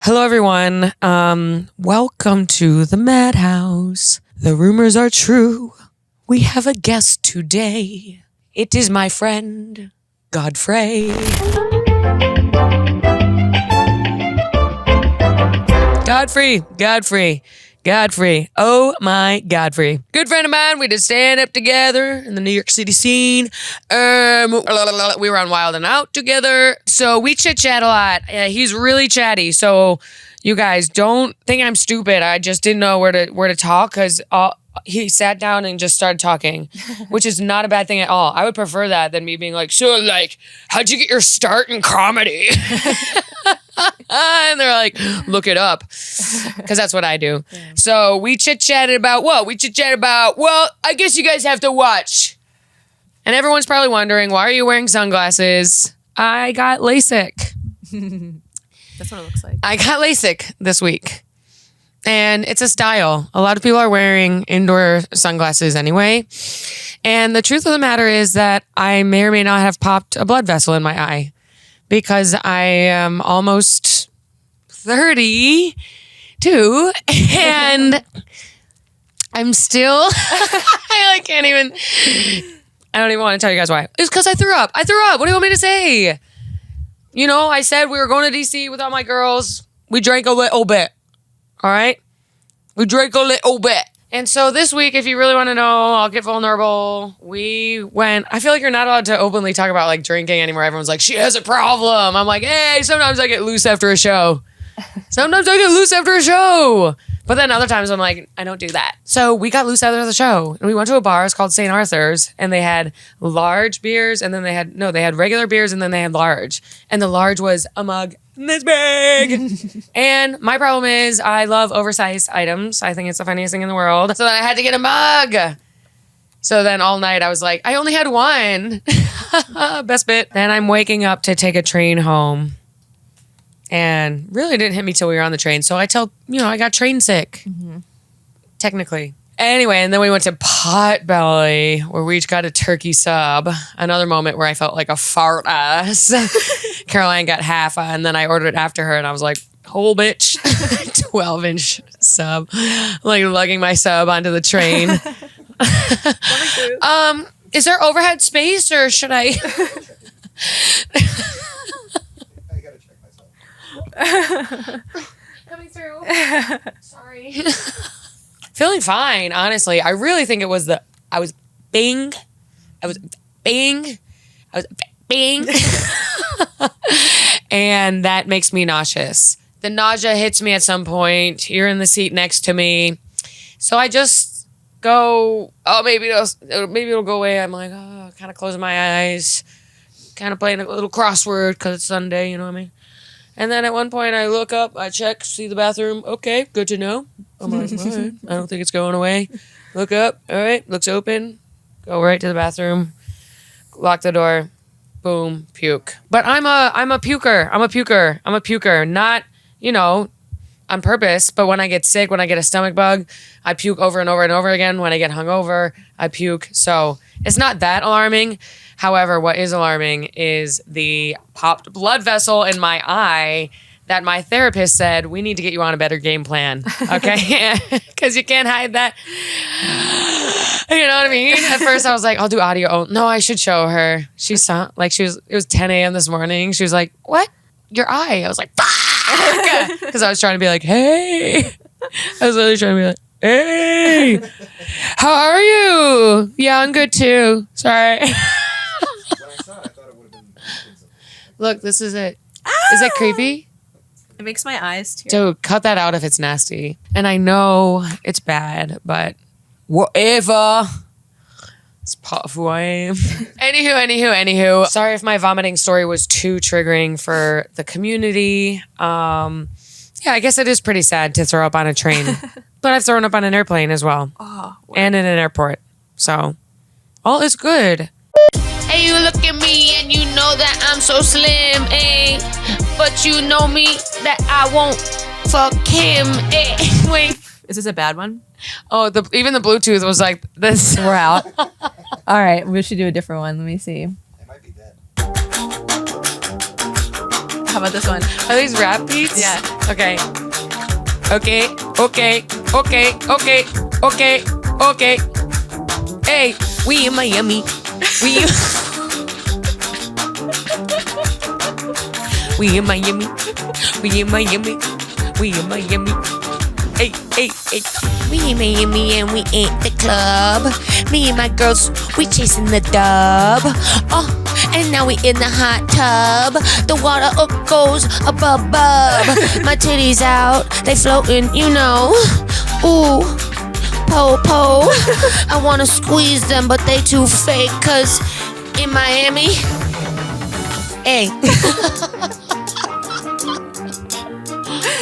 Hello, everyone. Welcome to the Madhouse. The rumors are true. We have a guest today. It is my friend, Godfrey. Godfrey. Oh my Godfrey. Good friend of mine. We did stand up together in the New York City scene. We were on Wild and Out together. So we chit chat a lot. He's really chatty. So you guys don't think I'm stupid. I just didn't know where to talk because he sat down and just started talking, which is not a bad thing at all. I would prefer that than me being like, so like, how'd you get your start in comedy? And they're like, look it up. Because that's what I do. Yeah. So we chit-chatted about what? Well, I guess you guys have to watch. And everyone's probably wondering, why are you wearing sunglasses? I got LASIK. That's what it looks like. I got LASIK this week. And it's a style. A lot of people are wearing indoor sunglasses anyway. And the truth of the matter is that I may or may not have popped a blood vessel in my eye. Because I am almost 32 and I'm still, I don't even want to tell you guys why. It's because I threw up. What do you want me to say? You know, I said we were going to DC with all my girls. We drank a little bit. All right? We drank a little bit. And so this week, if you really want to know, I'll get vulnerable. We went, I feel like you're not allowed to openly talk about like drinking anymore. Everyone's like, she has a problem. I'm like, hey, sometimes I get loose after a show. But then other times I'm like, I don't do that. So we got loose after the show. And we went to a bar. It's called St. Arthur's. And they had large beers. And then they had regular beers. And then they had large. And the large was a mug this big. And my problem is I love oversized items. I think it's the funniest thing in the world. So then I had to get a mug. So then all night I was like, I only had one. Best bit. Then I'm waking up to take a train home. And really didn't hit me till we were on the train. So I got train sick. Mm-hmm. Technically. Anyway, and then we went to Potbelly, where we each got a turkey sub. Another moment where I felt like a fart ass. Caroline got half, and then I ordered after her, and I was like, whole bitch, 12-inch sub. Like lugging my sub onto the train. Is there overhead space, or should I? Coming through. Sorry. Feeling fine, honestly. I really think it was I was bing. And that makes me nauseous. The nausea hits me at some point. You're in the seat next to me. So I just go, maybe it'll go away. I'm like, kind of closing my eyes, kind of playing a little crossword because it's Sunday, you know what I mean? And then at one point I look up, I check, see the bathroom. Okay, good to know. I'm like, all right. I don't think it's going away. Look up. All right, looks open. Go right to the bathroom. Lock the door. Boom, puke. But I'm a puker. Not, on purpose. But when I get sick, when I get a stomach bug, I puke over and over and over again. When I get hungover, I puke. So it's not that alarming. However, what is alarming is the popped blood vessel in my eye that my therapist said, we need to get you on a better game plan, okay? Because you can't hide that. You know what I mean? At first I was like, I'll do audio. No, I should show her. She saw, it was 10 a.m. this morning. She was like, what? Your eye? I was like, fuck! Because I was trying to be like, hey. I was literally trying to be like, hey. How are you? Yeah, I'm good too. Sorry. Look, this is it. Ow! Is it creepy? It makes my eyes tear. Dude, cut that out if it's nasty. And I know it's bad, but whatever. It's part of who I am. Anywho. Sorry if my vomiting story was too triggering for the community. Yeah, I guess it is pretty sad to throw up on a train. But I've thrown up on an airplane as well. Oh, and in an airport. So, all is good. Hey, you look at me and you know that I'm so slim, eh? But you know me that I won't fuck him, eh? Wait. Is this a bad one? Oh, even the Bluetooth was like this. We're out. All right, we should do a different one. Let me see. They might be dead. How about this one? Are these rap beats? Yeah. Okay. Okay. Okay. Okay. Okay. Okay. Okay. Hey, we in Miami. We in Miami. We in Miami. We in Miami. Hey, hey, hey. We in Miami and we at the club. Me and my girls, we chasing the dub. Oh, and now we in the hot tub. The water up goes above. My titties out, they floating, you know. Ooh, po. I wanna squeeze them, but they too fake. 'Cause in Miami, hey.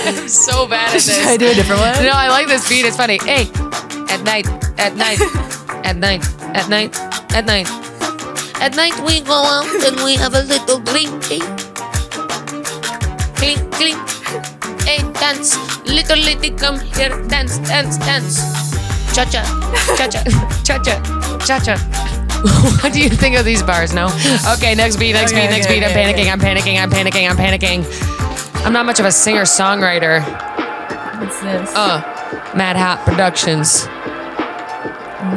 I'm so bad at this. Should I do a different one? No, I like this beat. It's funny. Hey, at night, at night, at night, at night, at night. At night we go out and we have a little drink. Clink, clink. Hey, dance. Little lady, come here. Dance, dance, dance. Cha-cha, cha-cha, cha-cha, cha-cha. What do you think of these bars? No? Okay, next beat. I'm panicking. I'm not much of a singer-songwriter. What's this? Mad Hat Productions.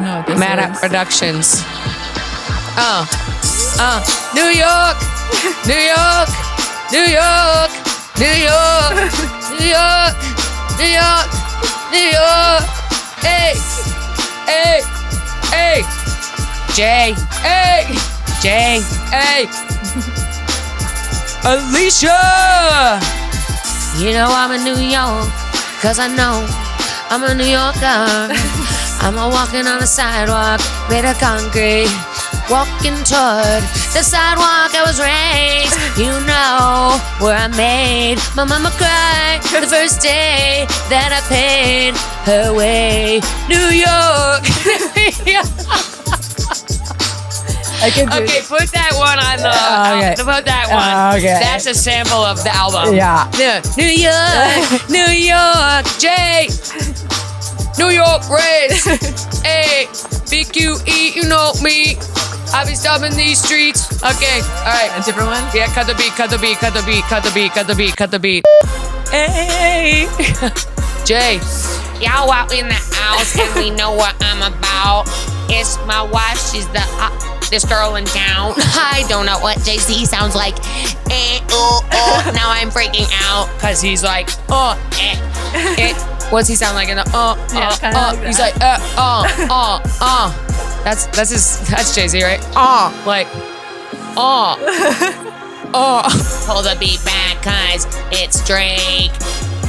No, this Mad Hat Productions. New York, New York, New York, New York, New York, New York, New York. Hey, hey, hey. Jay, hey, Jay, hey. Alicia! You know I'm in New York, 'cause I know I'm a New Yorker. I'm a walking on the sidewalk made of concrete, walking toward the sidewalk I was raised. You know where I made my mama cry the first day that I paid her way. New York! Okay, put that one on the. Okay. Put that one. Okay. That's a sample of the album. Yeah. New York, New York, Jay. New York Reds. Hey, BQE, you know me. I be stomping these streets. Okay, all right. A different one? Yeah, cut the beat. Hey, Jay. Y'all out in the house and we know what I'm about. It's my wife. She's the this girl in town. I don't know what JC sounds like. Now I'm freaking out because he's like, What's he sound like in the like He's like, That's Jay-Z, right? Like, Pull the beat back, cause it's Drake.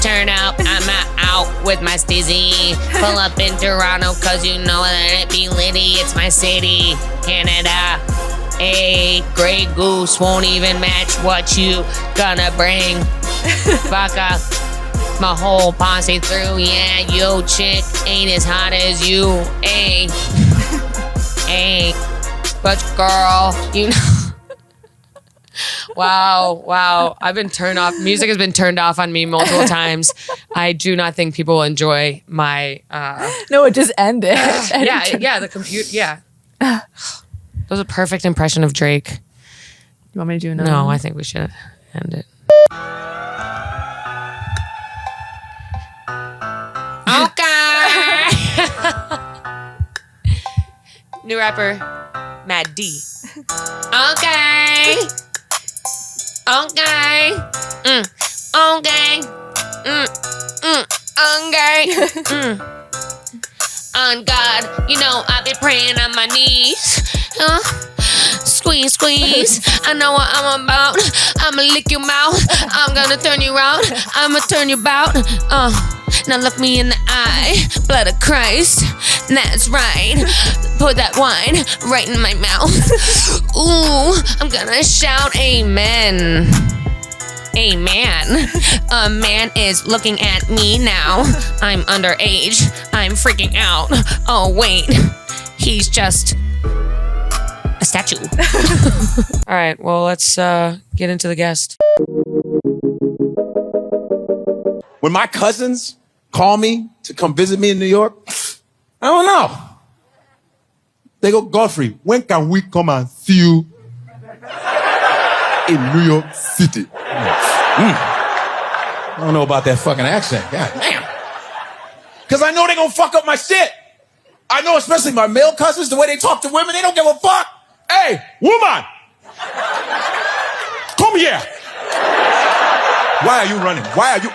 Turn up, I'm out with my stizzy. Pull up in Toronto, cause you know that it be litty. It's my city, Canada. A Grey Goose won't even match what you gonna bring. Fuck up my whole posse through. Yeah, yo chick ain't as hot as you. Ayy. But girl, you know. Wow. I've been turned off. Music has been turned off on me multiple times. I do not think people enjoy my... No, it just ended. Yeah, the computer, yeah. That was a perfect impression of Drake. You want me to do another No, one? I think we should end it. Okay. New rapper, Maddy. Okay. Okay. Okay. Okay. On God, you know I've been praying on my knees. Squeeze. I know what I'm about. I'ma lick your mouth. I'm gonna turn you around. I'ma turn you about. Now look me in the eye. Blood of Christ. That's right. Put that wine right in my mouth. Ooh, I'm gonna shout amen. Amen. A man is looking at me now. I'm underage. I'm freaking out. Oh, wait. He's just a statue. All right, well, let's get into the guest. When my cousins call me to come visit me in New York, I don't know. They go, Godfrey, when can we come and see you in New York City? I don't know about that fucking accent. God damn. Because I know they're going to fuck up my shit. I know especially my male cousins, the way they talk to women, they don't give a fuck. Hey, woman! Come here! Why are you running? Why are you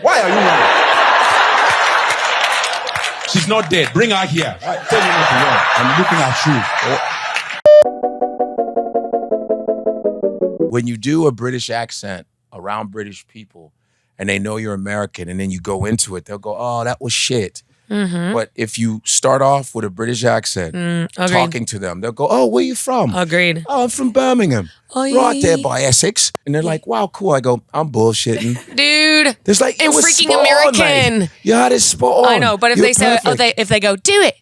running? She's not dead. Bring her here. Right, tell me nothing wrong. I'm looking at you. When you do a British accent around British people and they know you're American and then you go into it, they'll go, oh, that was shit. Mm-hmm. But if you start off with a British accent, talking to them, they'll go, oh, where you from? Agreed. Oh, I'm from Birmingham. Oh, yeah. Right there by Essex. And they're like, wow, cool. I go, I'm bullshitting. Dude. There's like, and it was freaking spot American. On, mate. You had it spot on. I know, but if they say, if they go, do it,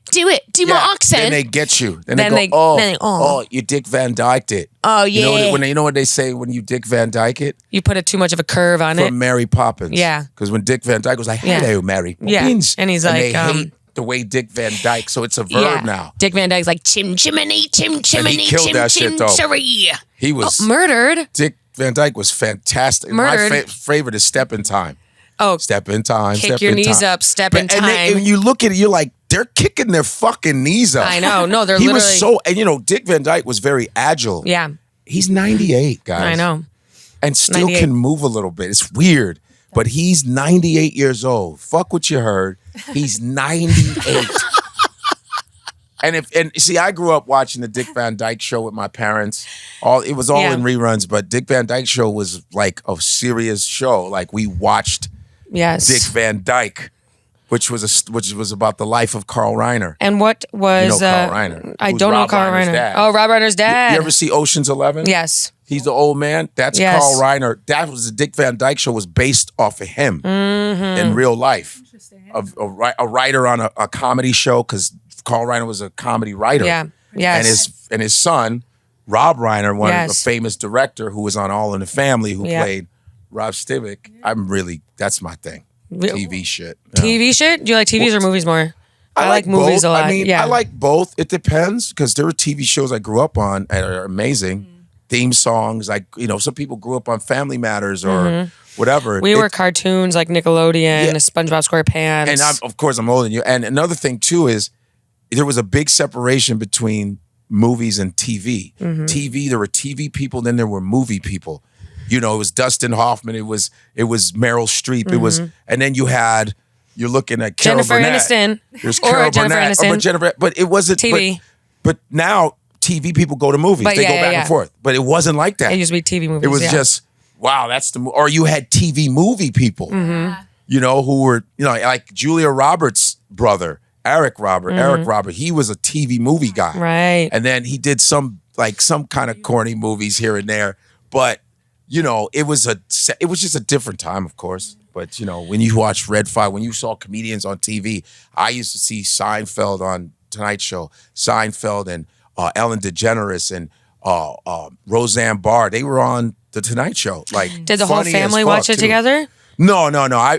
do my accent. Then they get you. Then they go, oh, you Dick Van Dyked it. Oh, yeah. You know what they say when you Dick Van Dyke it? You put too much of a curve on it. From Mary Poppins. Yeah. Because when Dick Van Dyke was like, hello, Mary Poppins. Yeah. And he's they like, hate the way Dick Van Dyke, so it's a verb now. Dick Van Dyke's like, chim chimney, chim chimney, and he killed that shit, though. He was murdered. Dick Van Dyke was fantastic. Murdered. My favorite is Step in Time. Oh, Step in Time. Kick step your in knees time. up, step in time. And you look at it, you're like, they're kicking their fucking knees up. I know. No, they're he literally. was so, and Dick Van Dyke was very agile. Yeah. He's 98, guys. I know. And still 98. Can move a little bit. It's weird. But he's 98 years old. Fuck what you heard. He's 98. And see, I grew up watching the Dick Van Dyke Show with my parents. It was all in reruns, but Dick Van Dyke Show was like a serious show. Like we watched Dick Van Dyke, which was about the life of Carl Reiner. And what was Carl Reiner? I don't know Carl Reiner. Dad. Oh, Rob Reiner's dad. You ever see Ocean's 11? Yes. He's the old man. That's Carl Reiner. That was the Dick Van Dyke Show was based off of him in real life. A writer on a comedy show because Carl Reiner was a comedy writer. Yeah. Yes. And his son, Rob Reiner, a famous director who was on All in the Family, who played Rob Stivic. That's my thing. TV shit. TV shit? Do you like TVs or movies more? I like movies a lot. I mean, I like both. It depends because there were TV shows I grew up on that are amazing. Theme songs, like, some people grew up on Family Matters or whatever. We were cartoons like Nickelodeon, SpongeBob SquarePants. And of course, I'm older than you. And another thing too is there was a big separation between movies and TV. TV, there were TV people, then there were movie people. It was Dustin Hoffman, it was Meryl Streep, it was, and then you're looking at Carol Burnett. Aniston. There's Carol Burnett, but it wasn't TV. But now TV people go to movies. They go back and forth. But it wasn't like that. It used to be TV movies. It was just, wow, that's the or you had TV movie people, who were, like Julia Roberts' brother, Eric Robert, he was a TV movie guy. Right. And then he did some kind of corny movies here and there. But, it was just a different time, of course. But, when you watch Red 5, when you saw comedians on TV, I used to see Seinfeld on Tonight Show, Seinfeld and Ellen DeGeneres and Roseanne Barr. They were on the Tonight Show. Like, did the whole family watch it together? No.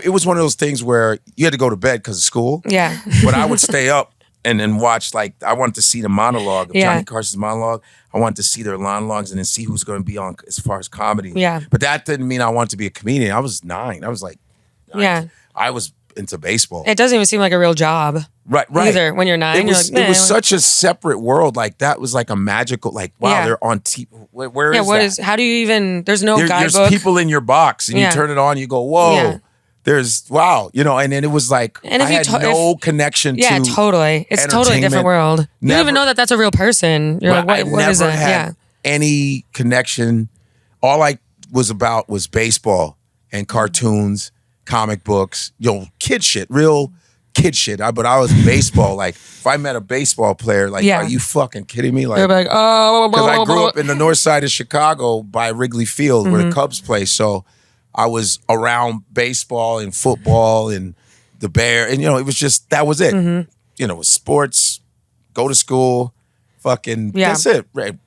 It was one of those things where you had to go to bed because of school. Yeah. But I would stay up and then watch, I wanted to see the monologue of Johnny Carson's monologue. I wanted to see their monologues and then see who's going to be on as far as comedy. Yeah. But that didn't mean I wanted to be a comedian. I was 9. I was like, 9. Yeah. I was into baseball. It doesn't even seem like a real job. Right. Either when you're 9, it was such a separate world. Like that was like a magical, wow, they're on TV. Where is that? How do you even, there's no guidebook. There's people in your box and you turn it on, you go, whoa. Yeah. There's and then it was like I had no connection to totally. It's totally a different world. You don't even know that that's a real person. You're like, what is that? Had any connection. All I was about was baseball and cartoons, comic books, kid shit, real kid shit. But I was baseball. Like if I met a baseball player, are you fucking kidding me? Like, they're oh, because I grew up in the north side of Chicago by Wrigley Field where the Cubs play. So I was around baseball and football and the Bear, and it was just that was it. It was sports, go to school, fucking that's it. Right.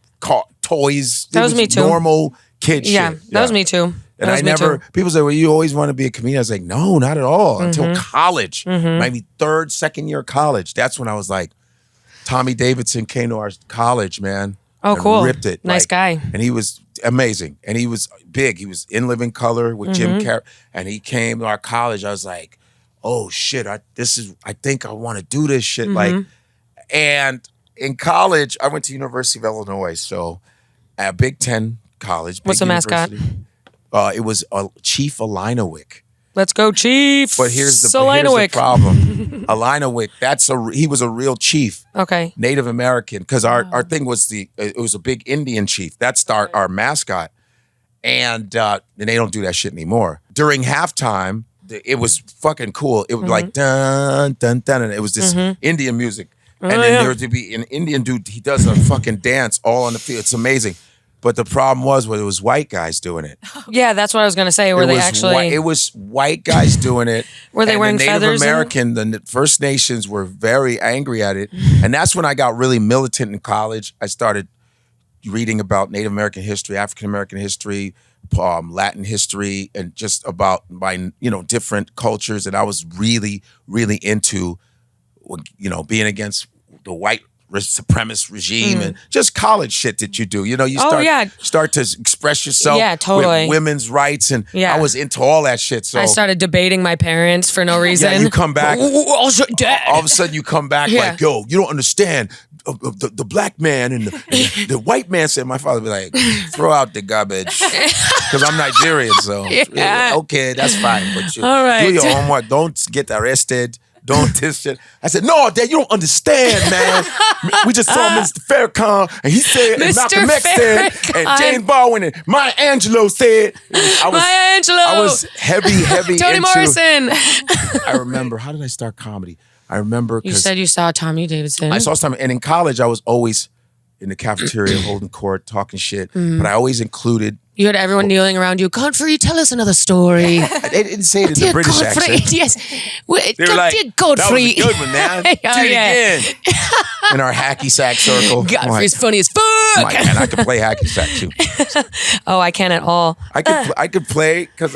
Toys. That was me too. Normal kid shit. Yeah, that was me too. And people say, well, you always want to be a comedian. I was like, no, not at all. Until college, maybe second year of college. That's when I was like, Tommy Davidson came to our college, man. Oh, cool. Ripped it. Nice guy. And he was, amazing. And he was big. He was in Living Color with Jim Carrey. And he came to our college. I was like, oh shit, I think I want to do this shit. Like, and in college, I went to University of Illinois. So at Big Ten college. What's the mascot? It was Chief Alinowick. Let's go, Chief. But here's the problem. Alinowick, he was a real chief. Okay. Native American. Because our thing was it was a big Indian chief. That's our mascot. And they don't do that shit anymore. During halftime, it was fucking cool. It was like dun, dun, dun. And it was this Indian music. And then there would be an Indian dude, he does a fucking dance all on the field. It's amazing. But the problem was it was white guys doing it. Yeah, that's what I was going to say. It was white guys doing it. Were they wearing feathers? The Native American, the First Nations were very angry at it. And that's when I got really militant in college. I started reading about Native American history, African American history, Latin history, and just about different cultures. And I was really, really into, being against the white supremacist regime and just college shit that you do. You start to express yourself with women's rights, and I was into all that shit. So I started debating my parents for no reason. Yeah, you come back. All of a sudden you come back like, yo, you don't understand. The black man and the white man said, my father would be like, throw out the garbage. Because I'm Nigerian, so okay, that's fine. But you do your homework. Don't get arrested. Don't this shit. I said, no, Dad, you don't understand, man. We just saw Mr. Farrakhan, and he said, and Malcolm X said, and James Baldwin, and Maya Angelou said. Maya Angelou. I was heavy Toni Morrison. I remember, how did I start comedy? I remember. You said you saw Tommy Davidson. I saw Tommy, and in college, I was always in the cafeteria holding court, talking shit, but I always included. You had everyone kneeling around you. Godfrey, tell us another story. They didn't say it in the British accent. Yes. They were like, Godfrey. that was a good one, man. Do it again. In our hacky sack circle. Godfrey's funny as fuck. And I could play hacky sack too. Oh, I can at all. I could play, because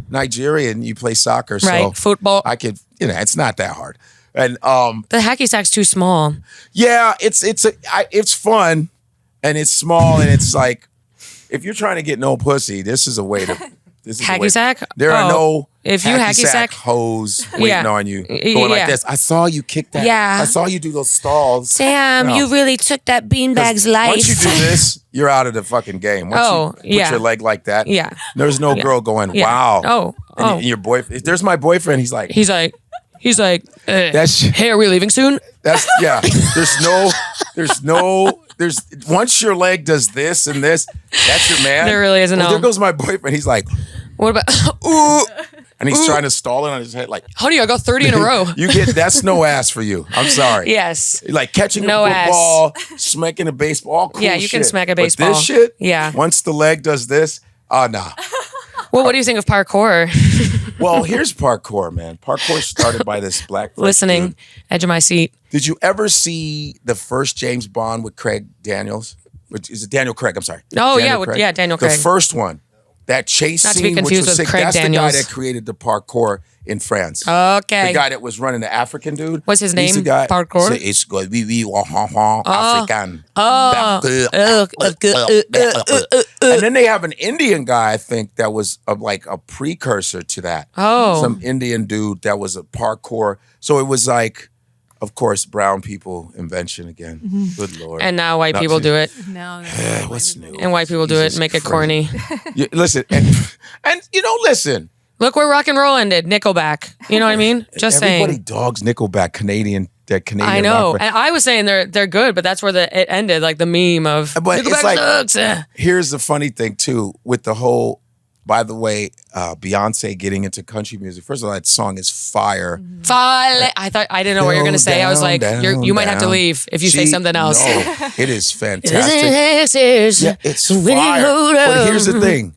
Nigerian, you play soccer. Right, so football. I could, it's not that hard. And the hacky sack's too small. Yeah, it's fun, and it's small, and it's like, if you're trying to get no pussy, this is a way to. Hacky sack? There are no if you hacky sack hoes waiting on you going like this. I saw you kick that. Yeah. I saw you do those stalls. Sam, you really took that beanbag's life. Once you do this, you're out of the fucking game. Once you put your leg like that, there's no girl going, wow. And your boyfriend, if there's my boyfriend, he's like, hey, are we leaving soon? There's once your leg does this and this, that's your man. There really isn't. There goes my boyfriend. He's like, what about? And he's trying to stall it on his head, like, honey, I got 30 in a row. That's no ass for you. I'm sorry. Yes. Like catching a football, smacking a baseball. Cool yeah, you can smack a baseball. But this shit, yeah. Once the leg does this, nah. Well, what do you think of parkour? Well, here's parkour, man. Parkour started by this black listening, dude. Edge of my seat. Did you ever see the first James Bond with Craig Daniels? Is it Daniel Craig? I'm sorry. Oh, The Daniel Craig. first one. That chase Not scene, to be confused which was with sick. Craig That's Daniels. the guy that created the parkour in France. Okay. The guy that was running the African dude. What's his name? The guy, Parkour? It's good. African. And then they have an Indian guy, I think, that was like a precursor to that. Oh. Some Indian dude that was a parkour. So it was like, of course, brown people invention again. Mm-hmm. Good Lord. And now white people do it. What's new? And white people do it and make it corny. Listen, and listen. Look where rock and roll ended. Nickelback. You know what I mean? Just saying. Everybody dogs Nickelback, Canadian. I know. And I was saying they're good, but that's where it ended, like the meme of Nickelback sucks. Here's the funny thing, too, with the whole, by the way, Beyonce getting into country music. First of all, that song is fire. Fire. I didn't know what you were going to say. I was like, you might have to leave if you say something else. No, it is fantastic. Yeah, it's fire. But here's the thing.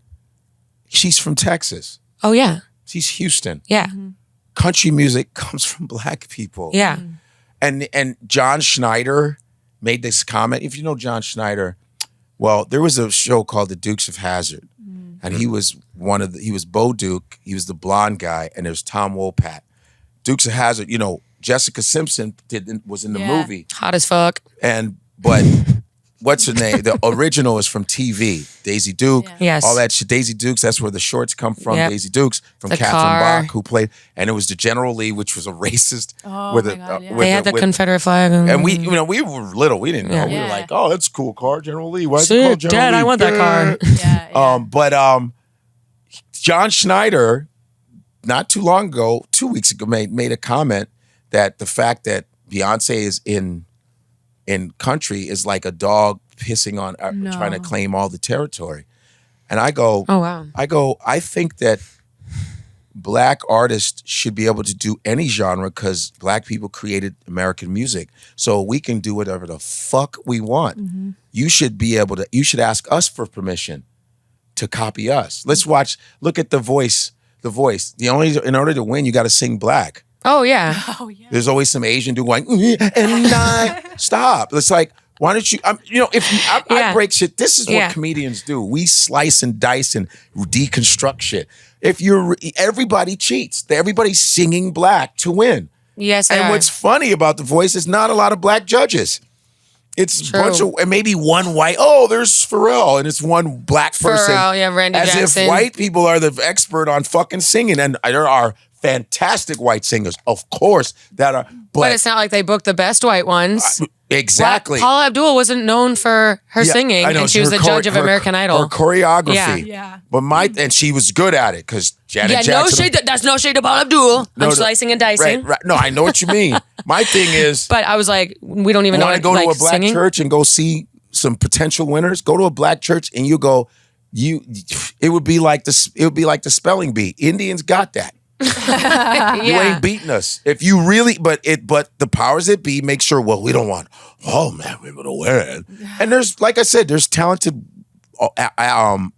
She's from Texas. Oh, yeah. She's Houston. Yeah. Country music comes from black people. Yeah. And John Schneider made this comment. If you know John Schneider, well, there was a show called The Dukes of Hazzard. And he was he was Bo Duke, he was the blonde guy, and there's Tom Wopat. Dukes of Hazzard, Jessica Simpson was in the movie. Hot as fuck. But what's her name? The original is from TV. Daisy Duke. Yeah. Yes. All that shit. Daisy Dukes, that's where the shorts come from. Yep. Daisy Dukes from The Catherine car. Bach, who played, and it was the General Lee, which was a racist. Oh, with my a, God, yeah. with They a- had the with- Confederate flag. And we, you know, we were little. We didn't know. Yeah. We were Yeah. like, oh, that's a cool car, General Lee. Why is it Shit, called General Dad, Lee? I want that car. Yeah. But John Schneider, not too long ago, 2 weeks ago, made a comment that the fact that Beyonce is in country is like a dog pissing on, trying to claim all the territory. And I go, Oh, wow. I think that black artists should be able to do any genre because black people created American music. So we can do whatever the fuck we want. Mm-hmm. You should be able to, you should ask us for permission to copy us. Look at The Voice. The Voice. In order to win, you got to sing black. Oh, yeah. Oh, yeah. There's always some Asian dude going, and I stop. It's like, why don't you, I Yeah. break shit. This is what Yeah. comedians do. We slice and dice and deconstruct shit. Everybody cheats. Everybody's singing black to win. Yes, And they are. what's funny about The Voice is not a lot of black judges. It's True. a bunch of, and maybe one white, there's Pharrell, and it's one black person. Pharrell, yeah, Randy as Jackson. if white people are the expert on fucking singing. And there are fantastic white singers, of course, that are, But it's not like they booked the best white ones. exactly. Paula Abdul wasn't known for her Yeah, singing, I know. and she was the judge of American Idol. Her choreography. Yeah. But and she was good at it because Janet Yeah, Jackson. no shade. That's no shade to Paula Abdul. No, I'm no, slicing and dicing. Right. No, I know what you mean. My thing is, But I was like, we don't even know want to what, go to like, a black singing. church and go see some potential winners. Go to a black church and you go, it would be like the spelling bee. Indians got that. You ain't beating us. If you really, but the powers that be make sure, well, we don't want, we're going to win. And there's, like I said, there's talented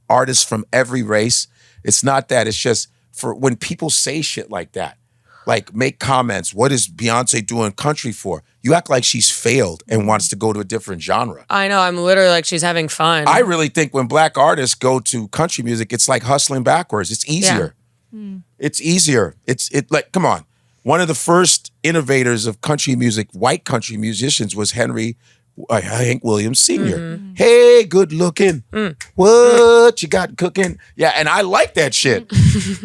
artists from every race. It's not that. It's just for when people say shit like that, like make comments. What is Beyonce doing country for? You act like she's failed and wants to go to a different genre. I know. I'm literally like, she's having fun. I really think when black artists go to country music, it's like hustling backwards. It's easier. It's easier. It's like, come on. One of the first innovators of country music, white country musicians, was Hank Williams Sr. Hey, good looking. What you got cooking? Yeah, and I like that shit.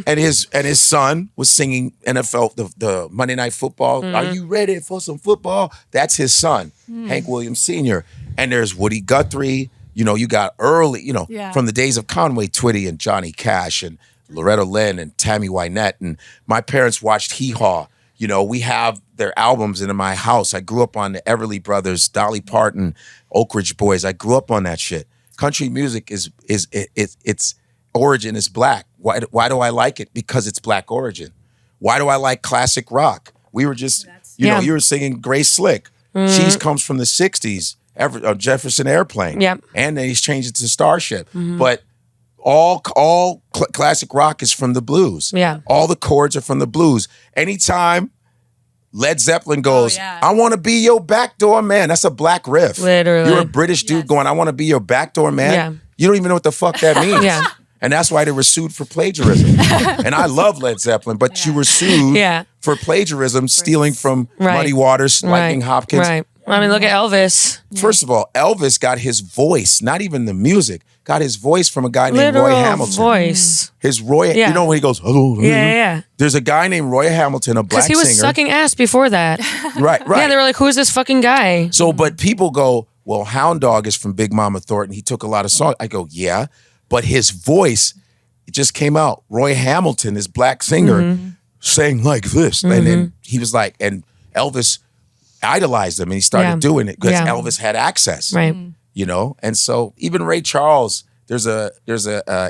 and his son was singing NFL, the Monday Night Football. Are you ready for some football? That's his son, Hank Williams Sr. And there's Woody Guthrie. You know, you got early, from the days of Conway Twitty and Johnny Cash and Loretta Lynn and Tammy Wynette. And my parents watched Hee Haw. You know, we have their albums in my house. I grew up on the Everly Brothers, Dolly Parton, Oak Ridge Boys. I grew up on that shit. Country music its origin is black. Why do I like it? Because it's black origin. Why do I like classic rock? We were just, you were singing Grace Slick. She comes from the 60s, Jefferson Airplane. Yep. And then he's changed it to Starship. But all classic rock is from the blues. Yeah. All the chords are from the blues. Anytime Led Zeppelin goes, yeah. I want to be your backdoor man. That's a black riff. Literally. You're a British dude going, I want to be your backdoor man. Yeah. You don't even know what the fuck that means. Yeah. And that's why they were sued for plagiarism. And I love Led Zeppelin, but you were sued for plagiarism, stealing from Muddy Waters, Lightning Hopkins. Right. I mean, look at Elvis. First of all, Elvis got his voice, not even the music, got his voice from a guy named Literal Roy Hamilton. voice. His Roy, Yeah. you know when he goes, hello. Yeah. There's a guy named Roy Hamilton, a black Because he was singer. sucking ass before that. Right. Yeah, they were like, who's this fucking guy? So, but people go, well, Hound Dog is from Big Mama Thornton. He took a lot of songs. I go, yeah, but his voice, it just came out. Roy Hamilton, this black singer, sang like this. And then he was like, and Elvis idolized him and he started doing it because Elvis had access. Right. You know? And so even Ray Charles, there's a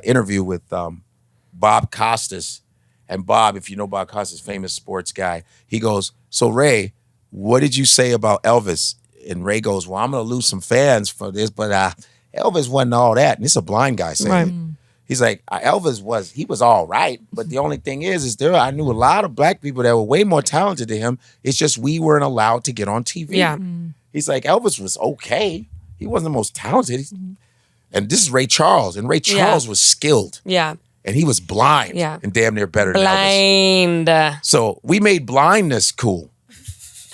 interview with Bob Costas. And Bob, if you know Bob Costas, famous sports guy, he goes, so Ray, what did you say about Elvis? And Ray goes, well, I'm going to lose some fans for this, but Elvis wasn't all that. And it's a blind guy saying it. He's like, Elvis was all right, but the only thing is I knew a lot of black people that were way more talented than him. It's just we weren't allowed to get on TV. Yeah. He's like, Elvis was okay. He wasn't the most talented. And this is Ray Charles, and Ray Charles was skilled. Yeah. And he was blind. Yeah. And damn near better than Elvis. Blind. So we made blindness cool.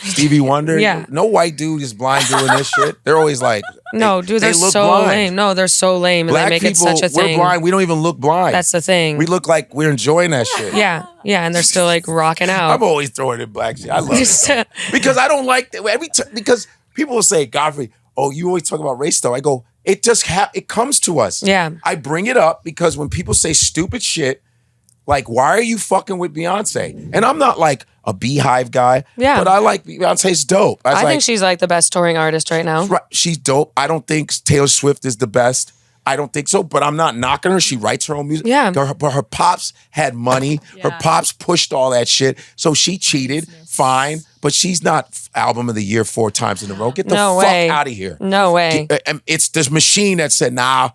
Stevie Wonder. Yeah. No white dude is blind doing this shit. They're always like, No, dude, they're look so blind. lame. No, they're so lame. And Black they make people, it such a thing. we're blind. We don't even look blind. That's the thing. We look like we're enjoying that shit. Yeah. And they're still like rocking out. I'm always throwing in black shit. I love it. Because I don't like that. Because people will say, Godfrey, oh, you always talk about race stuff. I go, it just it comes to us. Yeah. I bring it up because when people say stupid shit, like, why are you fucking with Beyonce? And I'm not like a Beehive guy, but I like Beyonce's dope. I think she's like the best touring artist right now. Right, she's dope. I don't think Taylor Swift is the best. I don't think so, but I'm not knocking her. She writes her own music. Yeah. But her pops had money. Her pops pushed all that shit. So she cheated, fine. But she's not album of the year 4 times in a row. Get the fuck out of here. No way. It's this machine that said, nah.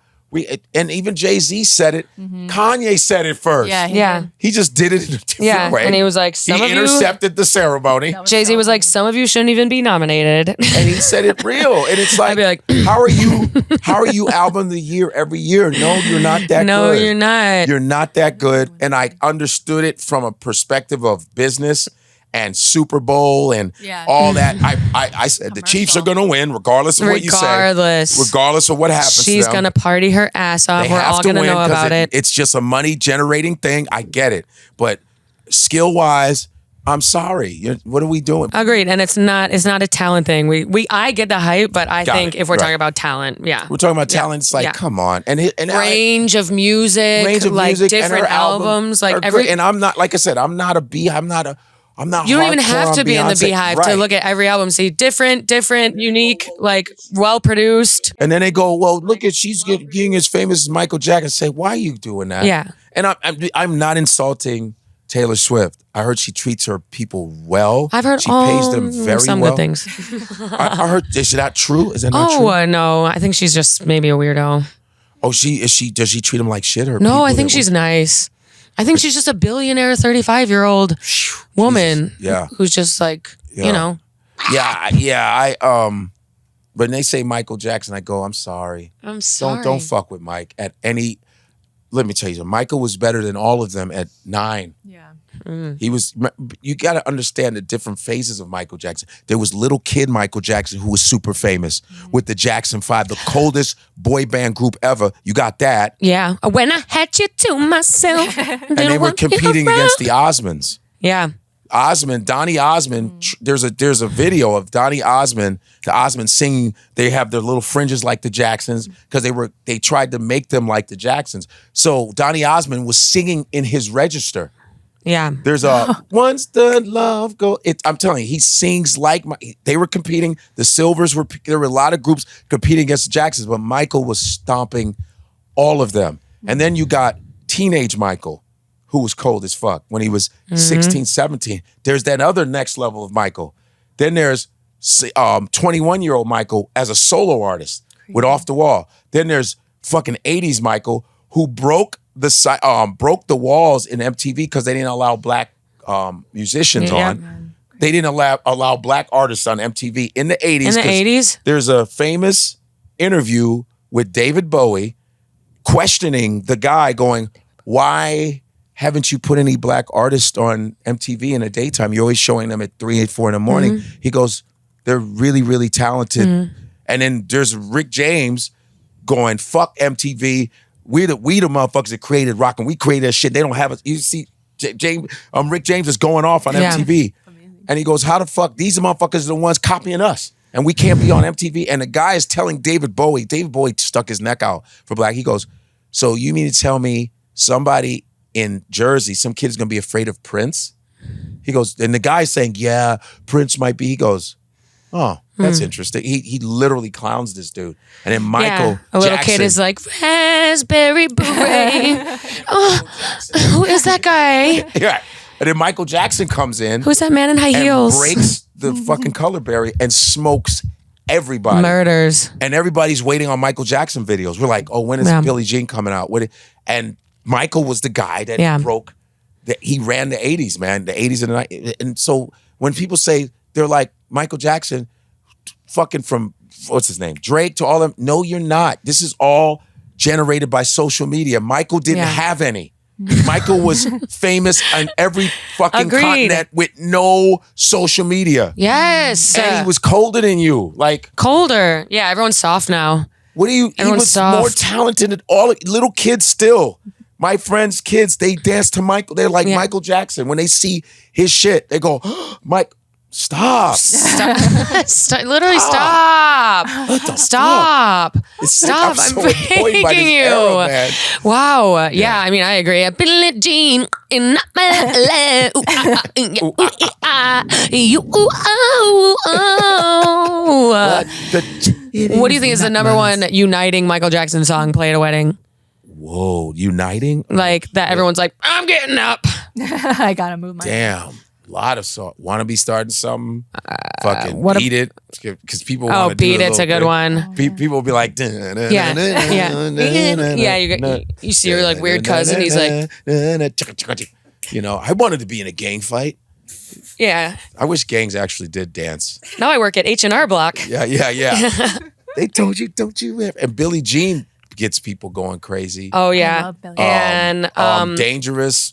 And even Jay-Z said it. Kanye said it first. Yeah. He just did it in a different way. And he was like, he intercepted the ceremony. Jay-Z was like, some of you shouldn't even be nominated. And he said it real. And it's like, I'd be like, how are you album of the year every year? No, you're not that good. No, you're not. You're not that good. And I understood it from a perspective of business and Super Bowl and all that. I said the Chiefs are going to win regardless of what you say. Regardless of what happens She's to them. going to party her ass off. We're all going to know about it. It's just a money generating thing. I get it. But skill wise, I'm sorry. What are we doing? Agreed. And it's not a talent thing. I get the hype, but I think if we're talking about talent, we're talking about talent. It's like, come on. And range of music, different albums, like every. And I'm not, like I said, I'm not. You don't even have to be in the Beehive to look at every album. See, different, unique, like well produced. And then they go, well, look at she's getting as famous as Michael Jackson. Say, why are you doing that? Yeah. And I'm not insulting Taylor Swift. I heard she treats her people well. I've heard she pays them very some well. good things. I heard. Is that true? Is that not true? Oh no, I think she's just maybe a weirdo. Oh, does she treat them like shit? Or no, I think she's nice. I think she's just a billionaire 35-year-old woman who's just like, you know. Yeah. When they say Michael Jackson, I go, I'm sorry. I'm sorry. Don't fuck with Mike at any. Let me tell you something. Michael was better than all of them at 9. Yeah. He was. You got to understand the different phases of Michael Jackson. There was little kid Michael Jackson who was super famous with the Jackson 5, the coldest boy band group ever. You got that. Yeah. When I had you to myself. And they were competing against the Osmonds. Yeah. Donny Osmond, there's a video of Donny Osmond, the Osmonds singing. They have their little fringes like the Jacksons because they tried to make them like the Jacksons. So Donny Osmond was singing in his register. Yeah. There's a once the love go. I'm telling you, he sings like they were competing. The Silvers there were a lot of groups competing against the Jacksons, but Michael was stomping all of them. And then you got teenage Michael, who was cold as fuck when he was 16, 17. There's that other next level of Michael. Then there's 21-year-old Michael as a solo artist with Off the Wall. Then there's fucking 80s Michael who broke the walls in MTV because they didn't allow black musicians on. They didn't allow black artists on MTV in the 80s. In the 80s? There's a famous interview with David Bowie questioning the guy going, why haven't you put any black artists on MTV in the daytime? You're always showing them at 3, 4 in the morning. He goes, they're really, really talented. And then there's Rick James going, fuck MTV. We the motherfuckers that created rock and we created that shit. They don't have it. You see, Rick James is going off on MTV. And he goes, how the fuck? These motherfuckers are the ones copying us. And we can't be on MTV. And the guy is telling David Bowie stuck his neck out for black. He goes, so you mean to tell me somebody in Jersey, some kid is going to be afraid of Prince? He goes, and the guy's saying, yeah, Prince might be. He goes, oh, that's interesting. He literally clowns this dude. And then Michael a little Jackson, kid is like, raspberry beret. Who is that guy? Yeah. And then Michael Jackson comes in. Who's that man in high heels? Breaks the fucking color berry and smokes everybody. Murders. And everybody's waiting on Michael Jackson videos. We're like, oh, when is Billie Jean coming out? And Michael was the guy that broke, he ran the 80s, man, the 80s and the 90s. And so when people say, they're like, Michael Jackson, fucking from, what's his name, Drake to all them. No, you're not. This is all generated by social media. Michael didn't have any. Michael was famous on every fucking Agreed. continent with no social media. Yes. And he was colder than you. Like, colder. Yeah, everyone's soft now. what do you? He Everyone's was soft. more talented than all little kids. Still, my friends' kids, they dance to Michael. They're like Michael Jackson. When they see his shit, they go, oh, "Mike, stop! Literally, stop! Stop! It's Stop! like I'm so I'm annoyed by begging this you. era, man. Wow. Yeah. I mean, I agree. Billie Jean in my What do you think is the number one uniting Michael Jackson song play at a wedding? Whoa, uniting? Like that everyone's like, I'm getting up. I gotta move my. Damn. A lot of songs. Want to be starting something? Fucking what beat it. Because people Oh, want to do beat the it's a little good thing. one. People will be like, Yeah. You see your like weird cousin. He's like, you know, I wanted to be in a gang fight. yeah. I wish gangs actually did dance. Now I work at H&R Block. Yeah. They told you, don't you ever. And Billie Jean gets people going crazy. Oh I yeah. love Billie. And Dangerous,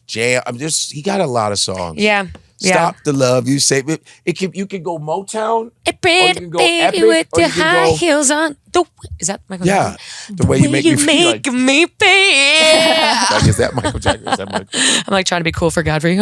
Jam. He got a lot of songs. yeah. Stop the love you say. You can go Motown. A Or you pretty can go baby epic, with or your you can high go- heels on. Is that Michael Yeah, Jackson? the way you make me feel. Like, me feel. like, is that Michael Jackson? Is that Michael? I'm like trying to be cool for Godfrey.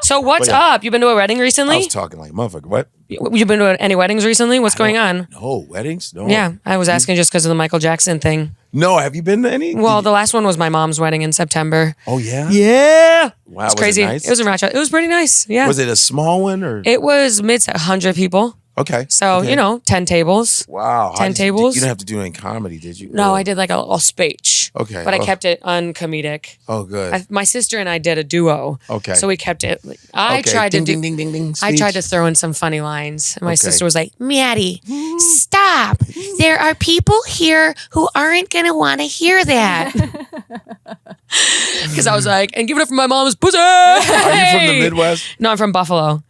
So what's But yeah. up? You've been to a wedding I recently? was talking like motherfucker. What? You've been to any weddings recently? What's going on? No weddings. No. Yeah, I was asking just because of the Michael Jackson thing. No. Have you been to any? Well, the last one was my mom's wedding in September. Oh yeah. Yeah. Wow. It's was crazy. It, nice? It was in Rochester. It was pretty nice. Yeah. Was it a small one or? It was mid 100 people. Okay. So, okay. 10 tables. Wow. 10 tables. You didn't have to do any comedy, did you? No, Or- I did like a little speech. Okay. But I Oh. kept it uncomedic. Oh, good. My sister and I did a duo. Okay. So we kept it. I Okay. tried to ding, do. ding, ding, ding, ding. I tried to speech. throw in some funny lines. And my Okay. sister was like, Maddie, stop. There are people here who aren't going to want to hear that. Because I was like, and give it up for my mom's pussy. Are you from the Midwest? No, I'm from Buffalo.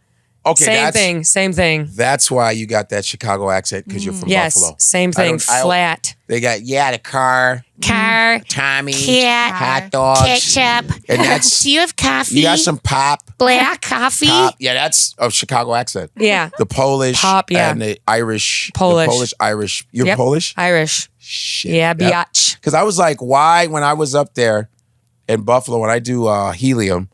Okay. Same thing. That's why you got that Chicago accent because you're from Yes, Buffalo. same thing. Flat. They got the car, Car, Tommy, cat, hot dogs, ketchup. and that's Do you have coffee? you got some pop. black coffee? Pop. Yeah, that's a Chicago accent. Yeah. The Polish Pop, yeah. and the Irish. Polish. The Polish, Irish. You're Yep. Polish? Irish. Shit. Yeah, biatch. Because I was like, why, when I was up there in Buffalo, when I do helium,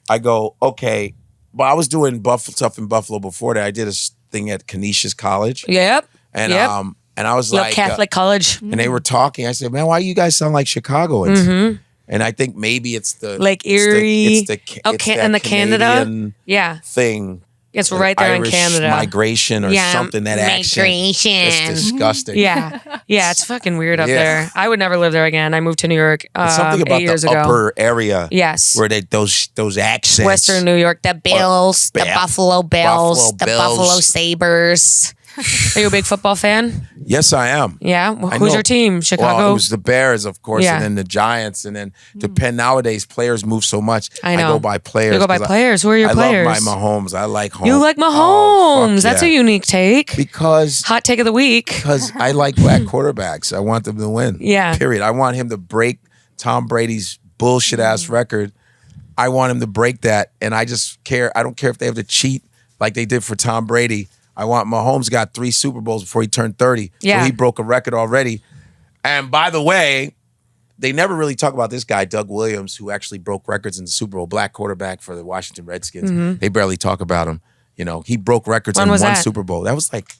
I go, okay, but I was doing stuff in Buffalo before that. I did a thing at Canisius College. Yep. And Yep. and I was Little like, Catholic college. and they were talking. I said, man, why you guys sound like Chicagoans? Mm-hmm. And I think maybe it's the Lake Erie. It's the Okay, that and the Canada? Canadian Yeah. thing. It's right there Irish in Canada. migration or Yeah, something. That accent. migration. It's disgusting. Yeah. Yeah, it's fucking weird up Yeah. there. I would never live there again. I moved to New York It's something about 8 years the ago. upper area. Yes. Where those accents. Western New York, the Bills, the yeah. Buffalo Bills, Buffalo the Bills. Buffalo Sabres. Are you a big football fan? Yes, I am. Yeah. Well, I who's know. your team? Chicago? Well, it was the Bears, of course, Yeah. and then the Giants, and then depend. Nowadays, players move so much. I know. go by players. You go by 'cause players. Who are your players? I love my Mahomes. I like Mahomes. You like Mahomes. Oh, fuck That's yeah. a unique take. Because Hot take of the week. I like black quarterbacks. I want them to win. Yeah. Period. I want him to break Tom Brady's bullshit ass record. I want him to break that, and I just care. I don't care if they have to cheat like they did for Tom Brady. I want Mahomes got 3 Super Bowls before he turned 30. Yeah. So he broke a record already. And by the way, they never really talk about this guy, Doug Williams, who actually broke records in the Super Bowl, black quarterback for the Washington Redskins. They barely talk about him. You know, he broke records When in was one that? Super Bowl. That was like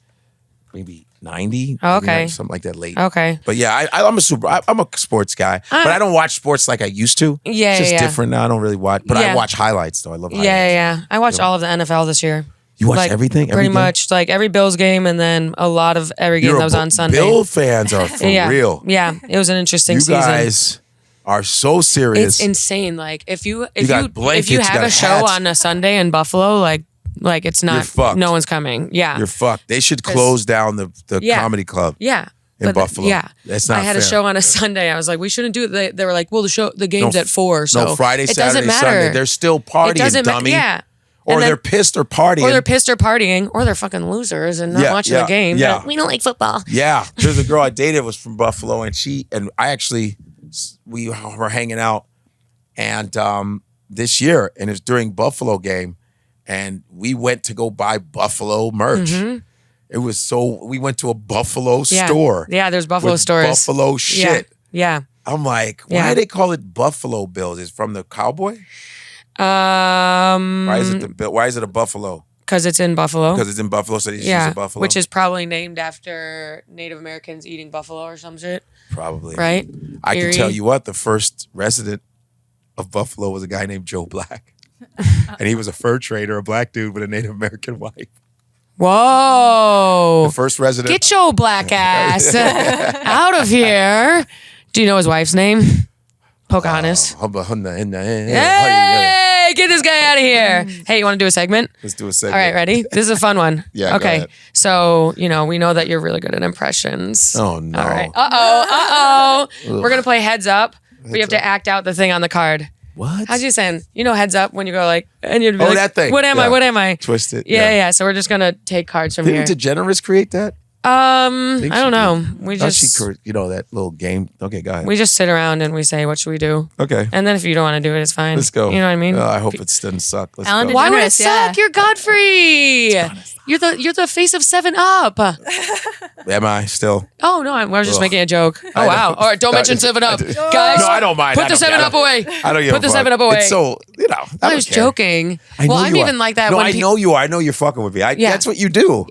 maybe 90. Oh, maybe okay. something like that late. Okay. But yeah, I'm a sports guy. But I don't watch sports like I used to. Yeah, It's just yeah. different now. I don't really watch. But Yeah. I watch highlights though. I love highlights. Yeah. I watched all of the NFL this year. You watch Like, everything? Pretty Every game? much. Like every Bills game and then a lot of every game You're that was on Sunday. Bill fans are for yeah. real. Yeah. It was an interesting You season. guys are so serious. It's insane. Like if you got blankets, you have got a show hats. on a Sunday in Buffalo, like it's You're not fucked. no one's coming. Yeah. You're fucked. They should close down the Yeah. comedy club. Yeah. In Buffalo. Yeah. That's not I had a fair. show on a Sunday. I was like, we shouldn't do it. They were like, well, the game's No, at 4. So no, Friday, it Saturday, doesn't matter. Sunday. They're still partying, It doesn't dummy. Yeah. Or And then- they're pissed or partying. Or they're pissed or partying, or they're fucking losers and not Yeah, watching yeah, the game. yeah. But we don't like football. Yeah. There's a girl I dated was from Buffalo, and I actually we were hanging out, and this year, and it was during Buffalo game, and we went to go buy Buffalo merch. It was we went to a Buffalo store. Yeah, there's Buffalo with stores. Buffalo shit. Yeah. I'm like, why do they call it Buffalo Bills? Is it from the cowboy? Why is it a buffalo? Because it's in Buffalo. Because it's in Buffalo, so they just use a buffalo. Which is probably named after Native Americans eating buffalo or some shit. Probably. Right? I can tell you what, the first resident of Buffalo was a guy named Joe Black. And he was a fur trader, a black dude with a Native American wife. Whoa. The first resident. Get your black ass out of here. Do you know his wife's name? Pocahontas. Hey, get this guy out of here. Hey, you want to do a segment? Let's do a segment. All right, ready? This is a fun one. Yeah, okay. go ahead. So, we know that you're really good at impressions. Oh, no. All right. Uh-oh. We're going to play Heads Up, but you have to act out the thing on the card. What? How'd you sound? Heads up when you go like, and you'd be like, that thing. What am I? What am I? Twist it. Yeah. So we're just going to take cards from Didn't here. DeGeneres create that? I don't know. We Thought just, that little game. Okay, go ahead. we just sit around and we say, what should we do? Okay. And then if you don't want to do it, it's fine. Let's go. You know what I mean? I hope it doesn't suck. Let's Ellen go. Why would it DeGeneres, yeah. suck? You're Godfrey. You're the face of 7-Up. Am I still? Oh no, I was just Ugh. making a joke. Oh I wow! know. All right, don't mention 7-Up, guys. No, I don't mind. Put the 7-Up away. I don't give Put a the fuck. 7-Up away. It's so, I I was don't care. joking. I know Well, I'm you even are. like that. No, when I know you are. I know you're fucking with me. That's what you do.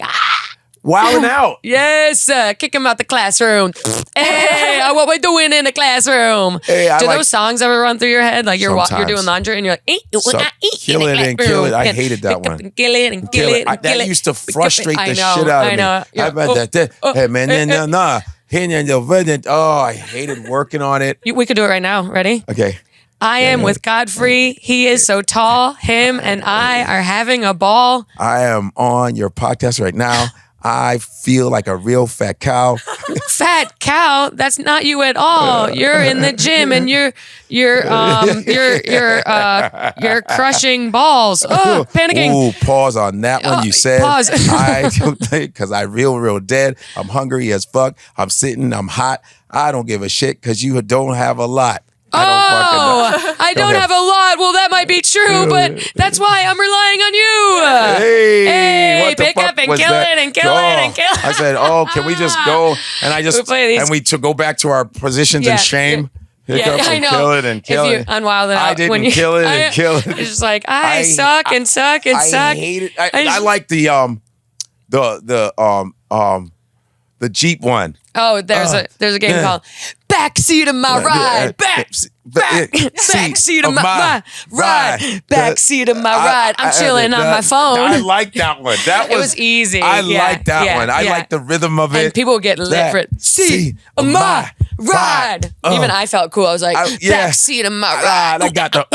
Wilding out. Yes, kick him out the classroom. Hey, what we doing in the classroom? Hey, Do those songs ever run through your head? Like you're Sometimes. doing laundry and you're like, Kill it and kill it. I hated that one. Kill it and kill it. That used to frustrate the I know, shit out of I me. know. I bet that. Hey man, oh, I hated working on it. We could do it right now. Ready? Okay. I am with Godfrey. He is so tall. Him and I are having a ball. I am on your podcast right now. I feel like a real fat cow. Fat cow, that's not you at all. You're in the gym and you're crushing balls. Oh, panicking. Ooh, pause on that one. You said pause. because I real dead. I'm hungry as fuck. I'm sitting. I'm hot. I don't give a shit because you don't have a lot. I don't have a lot. Well, that might be true, but that's why I'm relying on you. Hey, what the pick fuck up and was kill that? it and kill it and kill it. I said, can we just go? And I just We play these. and we to go back to our positions in shame. Pick up I and know. kill it and kill if it. you unwild it out, I didn't when you, kill it and kill it. It's just like I suck and suck and suck. I hate it. I like the Jeep one. Oh, there's a game called Backseat of My Ride. Backseat of my ride. Backseat of my ride. I'm chilling on my phone. I like that one. It was easy. I like that one. I like the rhythm of it. And people get lit for it. Seat of my ride. Even I felt cool. I was like, backseat of my ride. I got the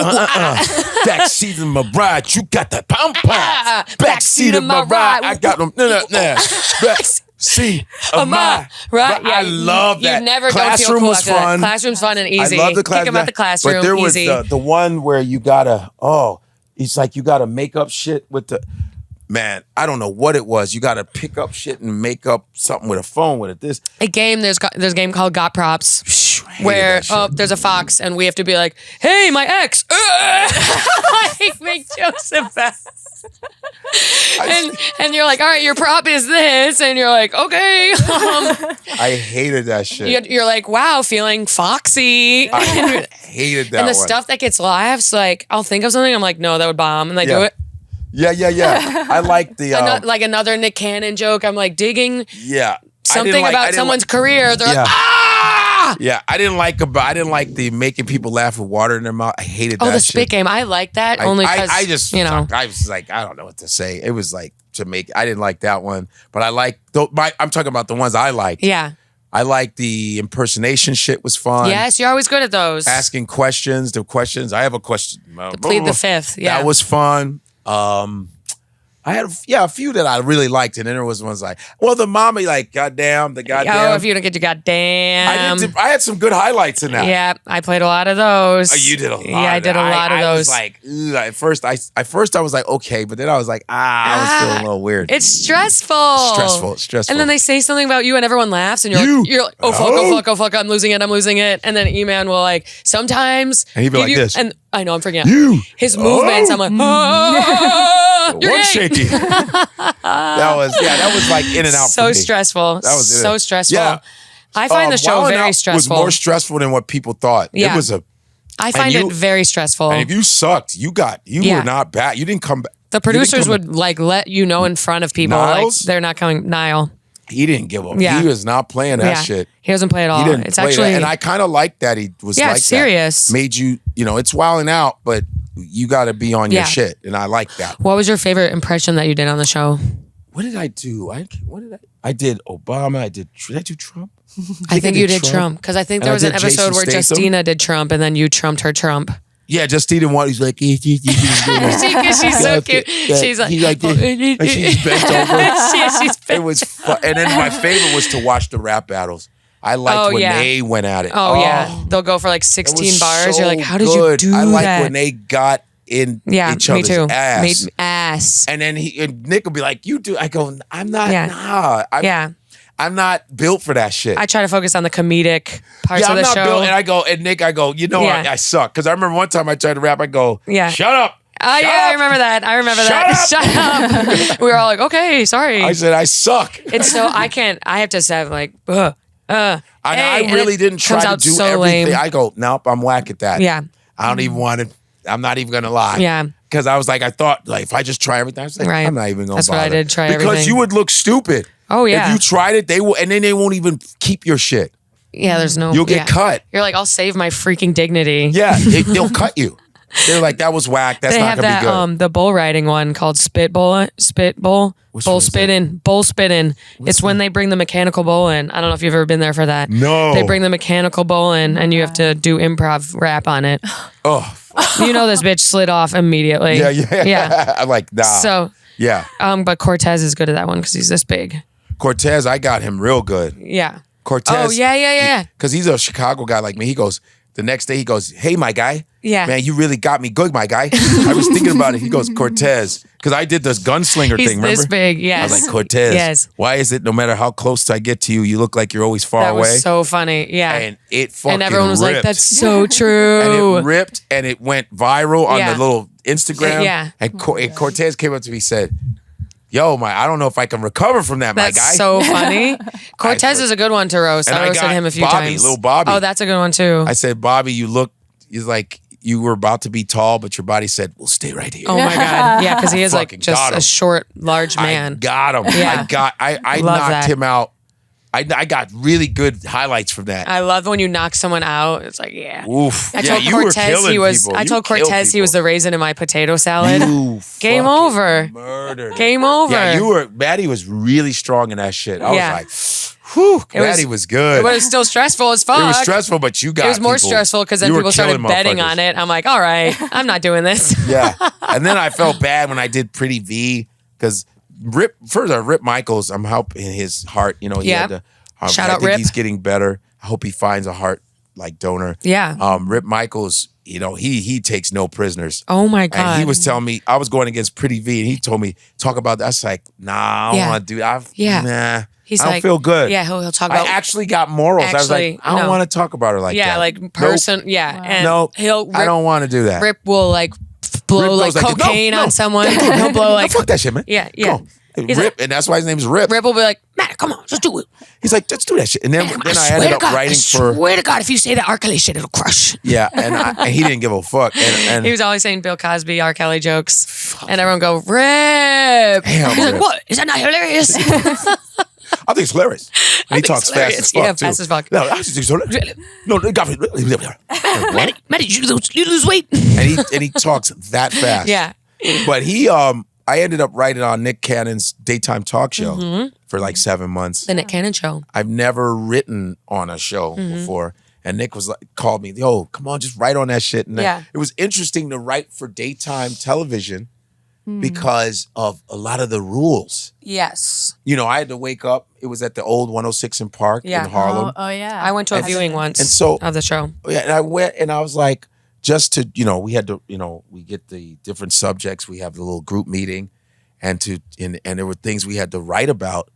backseat of my ride. You got the pom pom. Backseat of my ride. I got them. Backseat of my ride. Yeah, I love that. You never Classroom don't feel cool was after that. fun. Classroom's fun and easy. I love the classroom. Kick 'em out the classroom. But there was easy. the one where you gotta, it's like you gotta make up shit with the, man, I don't know what it was. You gotta pick up shit and make up something with a phone with it. There's a game a game called Got Props where there's a fox and we have to be like, hey, my ex. Like make jokes about and you're like, all right, your prop is this, and you're like, okay. I hated that shit. You're like, wow, feeling foxy. I hated that. And the one. stuff that gets laughs, like I'll think of something, I'm like, no, that would bomb, and they do it. Yeah. I like the like another Nick Cannon joke. I'm like digging. Yeah. Something about someone's career. They're like, ah! Yeah, I didn't like the making people laugh with water in their mouth. I hated that. Oh, the shit. spit game. I like that only because I just I was like, I don't know what to say. It was like Jamaica. I didn't like that one, but I like I'm talking about the ones I liked. Yeah. I like the impersonation shit was fun. Yes, you're always good at those. Asking questions. I have a question. Plead the fifth. Yeah. That was fun. I had a few that I really liked, and then there was ones like, well, the mommy, like, goddamn, the goddamn. Oh, if you don't get your goddamn. I had some good highlights in that. Yeah, I played a lot of those. Oh, you did a lot. Yeah, I did a lot of those. I was like, ugh, at first I was like, okay, but then I was like, I was feeling a little weird. It's stressful. Stressful. And then they say something about you, and everyone laughs, and you're like, oh fuck, I'm losing it. And then E-Man will like sometimes, and he'd be like this, and I know I'm freaking out. You, his movements, I'm like, one shaky. that was like in and out. So stressful. That was so stressful. Yeah. I find the show very stressful. It was more stressful than what people thought. Yeah. It was I find it very stressful. And if you sucked, you were not bad. You didn't come back. The producers would like let you know in front of people. Niles? Like they're not coming. Niall. He didn't give up. Yeah. He was not playing that shit. He doesn't play at all. He didn't it's play actually that. And I kind of like that he was like serious. That. Made you, it's wilding out, but you got to be on your shit. And I like that. What was your favorite impression that you did on the show? What did I do? I did Obama. Did I do Trump? I think you did Trump. Because I think there was an episode where Justina did Trump and then you trumped her Trump. Yeah, Justina he's like, she's so cute. She's like, she's bent over. She's bent. It was fun. And then my favorite was to watch the rap battles. I liked when they went at it. Oh, yeah. They'll go for like 16 bars. So you're like, how did you do that? I like when they got in each other's ass. Ass. And then Nick would be like, you do. I go, I'm not. Nah. I'm not built for that shit. I try to focus on the comedic parts of the show. Built, and Nick, I go, I suck. Because I remember one time I tried to rap, I go, shut up. Oh, yeah, I remember that. Shut up. We were all like, okay, sorry. I said, I suck. It's so, I have to say, like, I really didn't try to do everything. Lame. I go, nope, I'm whack at that. Yeah. I don't even want to, I'm not even going to lie. Yeah. Because I was like, I thought, like, if I just try everything, I was like, I'm not even going to bother. That's what I did, try everything. Because you would look stupid. Oh, yeah. If you tried it, they will, and then they won't even keep your shit. Yeah, there's no. You'll get cut. You're like, I'll save my freaking dignity. Yeah, they'll cut you. They're like, that was whack. That's not gonna be good. The bull riding one called bull spitting. It's when they bring the mechanical bull in. I don't know if you've ever been there for that. No. They bring the mechanical bull in, and you have to do improv rap on it. Oh. This bitch slid off immediately. Yeah. I'm like, nah. So. Yeah. But Cortez is good at that one because he's this big. Cortez, I got him real good. Yeah. Cortez. Oh, yeah. Because he's a Chicago guy like me. He goes, the next day he goes, hey, my guy. Yeah. Man, you really got me good, my guy. I was thinking about it. He goes, Cortez. Because I did this gunslinger thing, remember? He's this big, yes. I was like, Cortez. Yes. Why is it no matter how close I get to you, you look like you're always far away? That was so funny, yeah. And it fucking And everyone was ripped. like, that's so true. And it ripped and it went viral on the little Instagram. Yeah. And Cortez came up to me and said, yo, I don't know if I can recover from that, my guy. That's so funny. Cortez is a good one to roast. I roasted him a few times. Little Bobby. Oh, that's a good one too. I said, Bobby, he's like, you were about to be tall, but your body said, we'll stay right here. Oh my God. Yeah, because he is like just a short, large man. I got him. Yeah. I knocked him out. I got really good highlights from that. I love when you knock someone out. It's like, yeah. Oof. I told Cortez he was the raisin in my potato salad. Game over. Murdered. Game over. Yeah, Maddy was really strong in that shit. I was like, whew, Maddy was good. But it was still stressful as fuck. It was stressful, but you got It was more stressful because then people started betting on it. I'm like, all right, I'm not doing this. Yeah. And then I felt bad when I did Pretty V because Rip Michaels, I'm helping his heart. He had to, Shout I out think Rip. He's getting better. I hope he finds a heart like donor. Yeah. Rip Michaels, he takes no prisoners. Oh my God. And he was telling me I was going against Pretty V, and he told me talk about that. I was like, nah, I don't want to do that. Nah. He's I don't feel good. Yeah, he'll talk about. I actually got morals. I was like, I don't want to talk about her like that. Yeah, like person. Nope. Yeah, wow. And nope. I don't want to do that. Rip will like blow like cocaine on someone. He'll blow like fuck that shit, man. Yeah. Rip, like, and that's why his name is Rip. Rip will be like, man, come on, just do it. He's like, let's do that shit. And then I ended up writing for. I swear to God, if you say that R. Kelly shit, it'll crush. Yeah, and he didn't give a fuck. And he was always saying Bill Cosby, R. Kelly jokes, and everyone go, Rip. Damn, he's like, what? Is that not hilarious? I think it's hilarious. And he talks fast as fuck, too. Fast as fuck. No, I just think so. No, Godfrey. Maddie, you lose weight? And he talks that fast. Yeah. But I ended up writing on Nick Cannon's daytime talk show for like 7 months. The Nick Cannon show. I've never written on a show before. And Nick called me, yo, come on, just write on that shit. And it was interesting to write for daytime television because of a lot of the rules. Yes. You know, I had to wake up. It was at the old 106 in Park in Harlem. Oh, yeah. I went to a viewing once and so, of the show. Yeah, and I went and I was like, just to, you know, we had to, you know, we get the different subjects. We have the little group meeting and there were things we had to write about.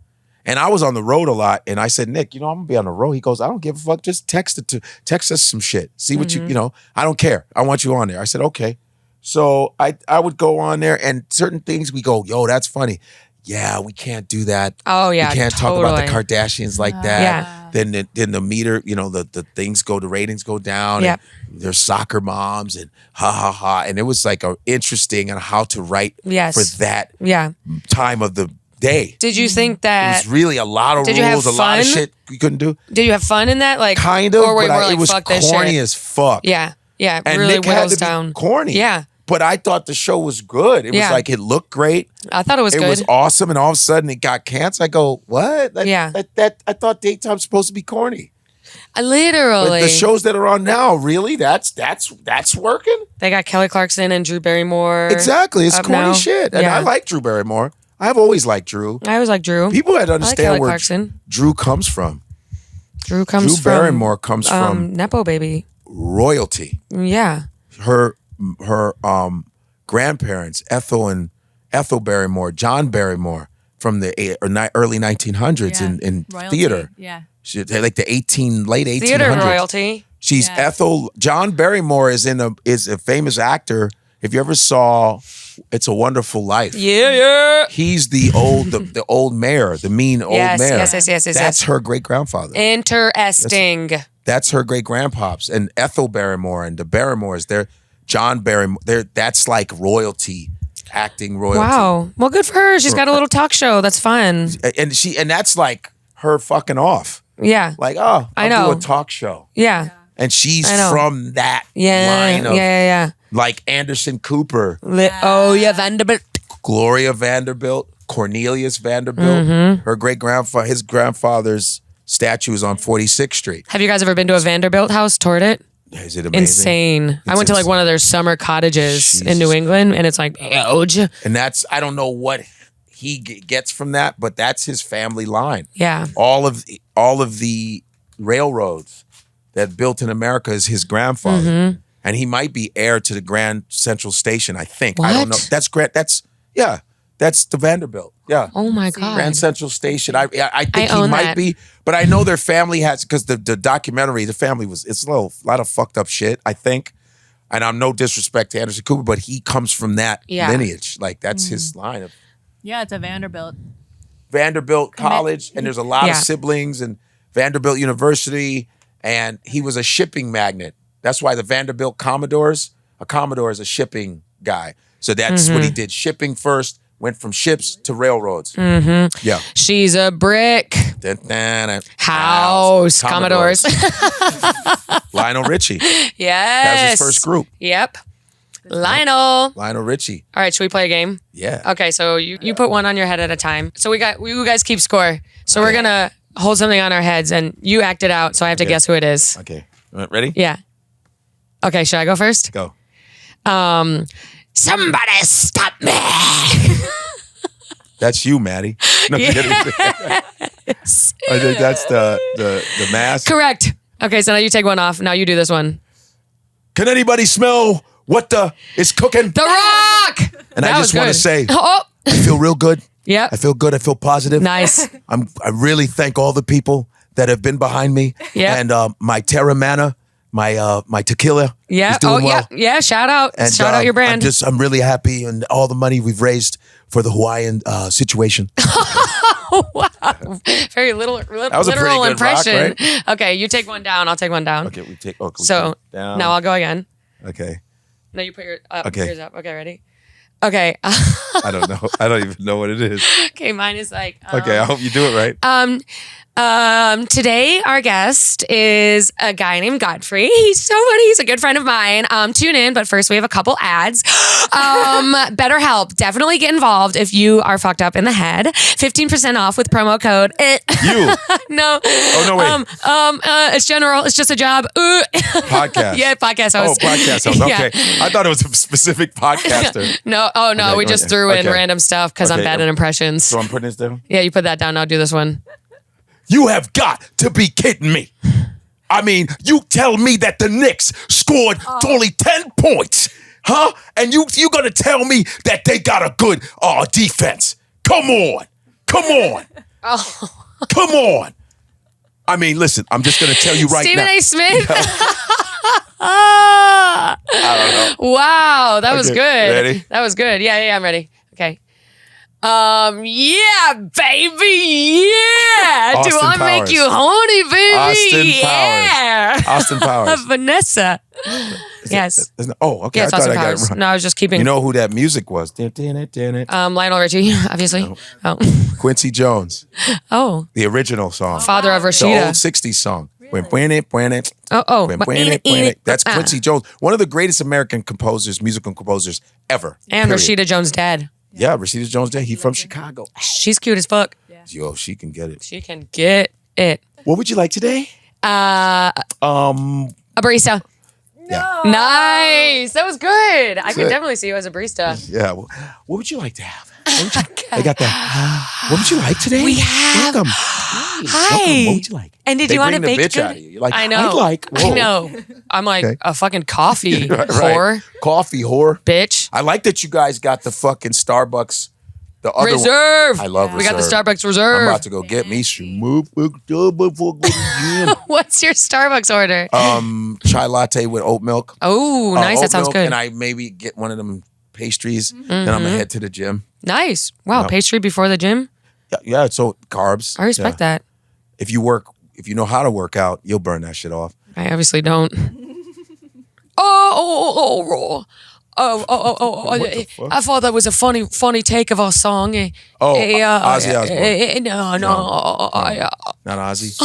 And I was on the road a lot, and I said, Nick, you know, I'm gonna be on the road. He goes, I don't give a fuck. Just text us some shit. See what you know. I don't care. I want you on there. I said, okay. So I would go on there, and certain things we go, yo, that's funny. Yeah, we can't do that. Oh yeah, we can't talk about the Kardashians like that. Yeah. Then the meter, you know, the things go, the ratings go down. Yep. And there's soccer moms and ha ha ha, and it was like interesting on how to write for that time of the day. Did you think that it was really a lot of rules, a lot of shit we couldn't do? Did you have fun in that? Like kind of, or were you more it like, was fuck this corny shit? as fuck. Yeah, yeah, and really Nick had whittles to be down. corny. Yeah, but I thought the show was good. It was like it looked great. I thought it was good. It was awesome, and all of a sudden it got canceled. I go, what? That I thought daytime's supposed to be corny. Literally, but the shows that are on now, really, that's working. They got Kelly Clarkson and Drew Barrymore. Exactly, it's corny now. shit, and I like Drew Barrymore. I've always liked Drew. I always like Drew. People had to understand where Clarkson. Drew comes from. Drew Barrymore comes from Nepo baby royalty. Yeah, her grandparents, Ethel Barrymore, John Barrymore, from the early 1900s in theater. Yeah, like the late 1800s. Theater royalty. She's Ethel. John Barrymore is a famous actor. If you ever saw It's a Wonderful Life. Yeah. He's the old mayor, the mean old mayor. Yes. That's her great grandfather. Interesting. That's her great grandpops. And Ethel Barrymore and the Barrymores, John Barrymore, that's like royalty, acting royalty. Wow. Well, good for her. She's got a little talk show. That's fun. And that's like her fucking off. Yeah. Like, I'll do a talk show. Yeah. And she's from that line of like Anderson Cooper. Vanderbilt. Gloria Vanderbilt, Cornelius Vanderbilt. Her great-grandfather, his grandfather's statue is on 46th Street. Have you guys ever been to a Vanderbilt house? Toured it? Is it amazing? Insane. I went to like one of their summer cottages in New England, and it's like huge. And I don't know what he gets from that, but that's his family line. Yeah. All of the railroads that built in America is his grandfather. And he might be heir to the Grand Central Station, I think. What? I don't know. That's the Vanderbilt. Yeah. Oh my God. Grand Central Station. I think he might be, but I know their family has, because the documentary, the family it's a lot of fucked up shit, I think. And I'm no disrespect to Anderson Cooper, but he comes from that lineage. Like that's his line of. Yeah, it's a Vanderbilt. Vanderbilt College, and there's a lot of siblings, and Vanderbilt University, and he was a shipping magnate. That's why the Vanderbilt Commodores, a Commodore is a shipping guy. So that's what he did. Shipping first, went from ships to railroads. Yeah. She's a brick. House. Commodores. Lionel Richie. Yes. That was his first group. Yep. Lionel Richie. All right, should we play a game? Yeah. Okay, so you put one on your head at a time. So you guys keep score. So we're going to hold something on our heads, and you act it out, so I have to guess who it is. Okay. Ready? Yeah. Okay, should I go first? Go. Somebody stop me. That's you, Maddie. No, Yes. I think that's the mask. Correct. Okay, so now you take one off. Now you do this one. Can anybody smell what is cooking? The Rock. And I just want to say, I feel real good. Yep. I feel good. I feel positive. Nice. I really thank all the people that have been behind me. Yeah. And my Terramana, my tequila. Yeah. Is doing well. Yeah. Shout out. And, shout out your brand. I'm really happy, and all the money we've raised for the Hawaiian situation. Wow. Very literal good impression. rock, right? Okay, you take one down. I'll take one down. Okay, we take down. Now I'll go again. Okay. No, you put yours up. Okay, ready? Okay. I don't know. I don't even know what it is. Okay, mine is like. Okay, I hope you do it right. Today our guest is a guy named Godfrey. He's so funny. He's a good friend of mine. Tune in, but first we have a couple ads. BetterHelp. Definitely get involved if you are fucked up in the head. 15% off with promo code. You. No. Oh, no, wait. It's general. It's just a job. Podcast. Yeah, podcast host. Oh, podcast host. Okay. Yeah. I thought it was a specific podcaster. No. Oh, no. Okay, we just threw in random stuff because I'm bad at impressions. So I'm putting this down? Yeah, you put that down. I'll do this one. You have got to be kidding me. I mean, you tell me that the Knicks scored only 10 points, huh? And you gonna tell me that they got a good defense? Come on. Come on. Come on. I mean, listen, I'm just gonna tell you right Stephen now. A. Smith. I don't know. Wow, that was Okay, good. ready? That was good. Yeah, I'm ready. Okay. Yeah, baby. Yeah. Austin Do I Powers. make you horny, baby? Austin Powers. Austin Powers. Vanessa. Yes. Oh, okay. Yeah, I it's thought Austin I got Powers. it wrong. No, I was just keeping. You know who that music was? Quincy Lionel Richie, obviously. Oh. Jones, Oh. the original song. Father of The Rashida. old 60s song. Oh. That's Quincy Jones, one of the greatest American musical composers ever. And period. Rashida Jones' dad. Yeah, Rashida Jones' dad. He's from Chicago. She's cute as fuck. Yo, she can get it. She can get it. What would you like today? A barista. Yeah. Nice. That was good. I can it. definitely see you as a barista. Yeah. What would you like to have? They got that. What would you like today? We have. Welcome. Hi. Welcome. What would you like? And did They you want to bring the bake bitch out of good? you. You're like, I know. I'd like. Whoa. I know. I'm like Okay. a fucking coffee Right. whore, Coffee whore. bitch. I like that you guys got the fucking Starbucks. The other one. Reserve. I love We got the Reserve. Starbucks I'm Reserve. about to go get me some. What's your Starbucks order? Chai latte with oat milk. Oh, nice. Oat That sounds milk, good. And I maybe get one of them pastries. Then I'm gonna head to the gym. Nice. Wow. Yeah. Pastry before the gym. Yeah. So carbs. I respect Yeah. that. If you know how to work out, you'll burn that shit off. I obviously don't. Oh. the fuck? I thought that was a funny take of our song. Ozzy Osbourne. No. Not Ozzy.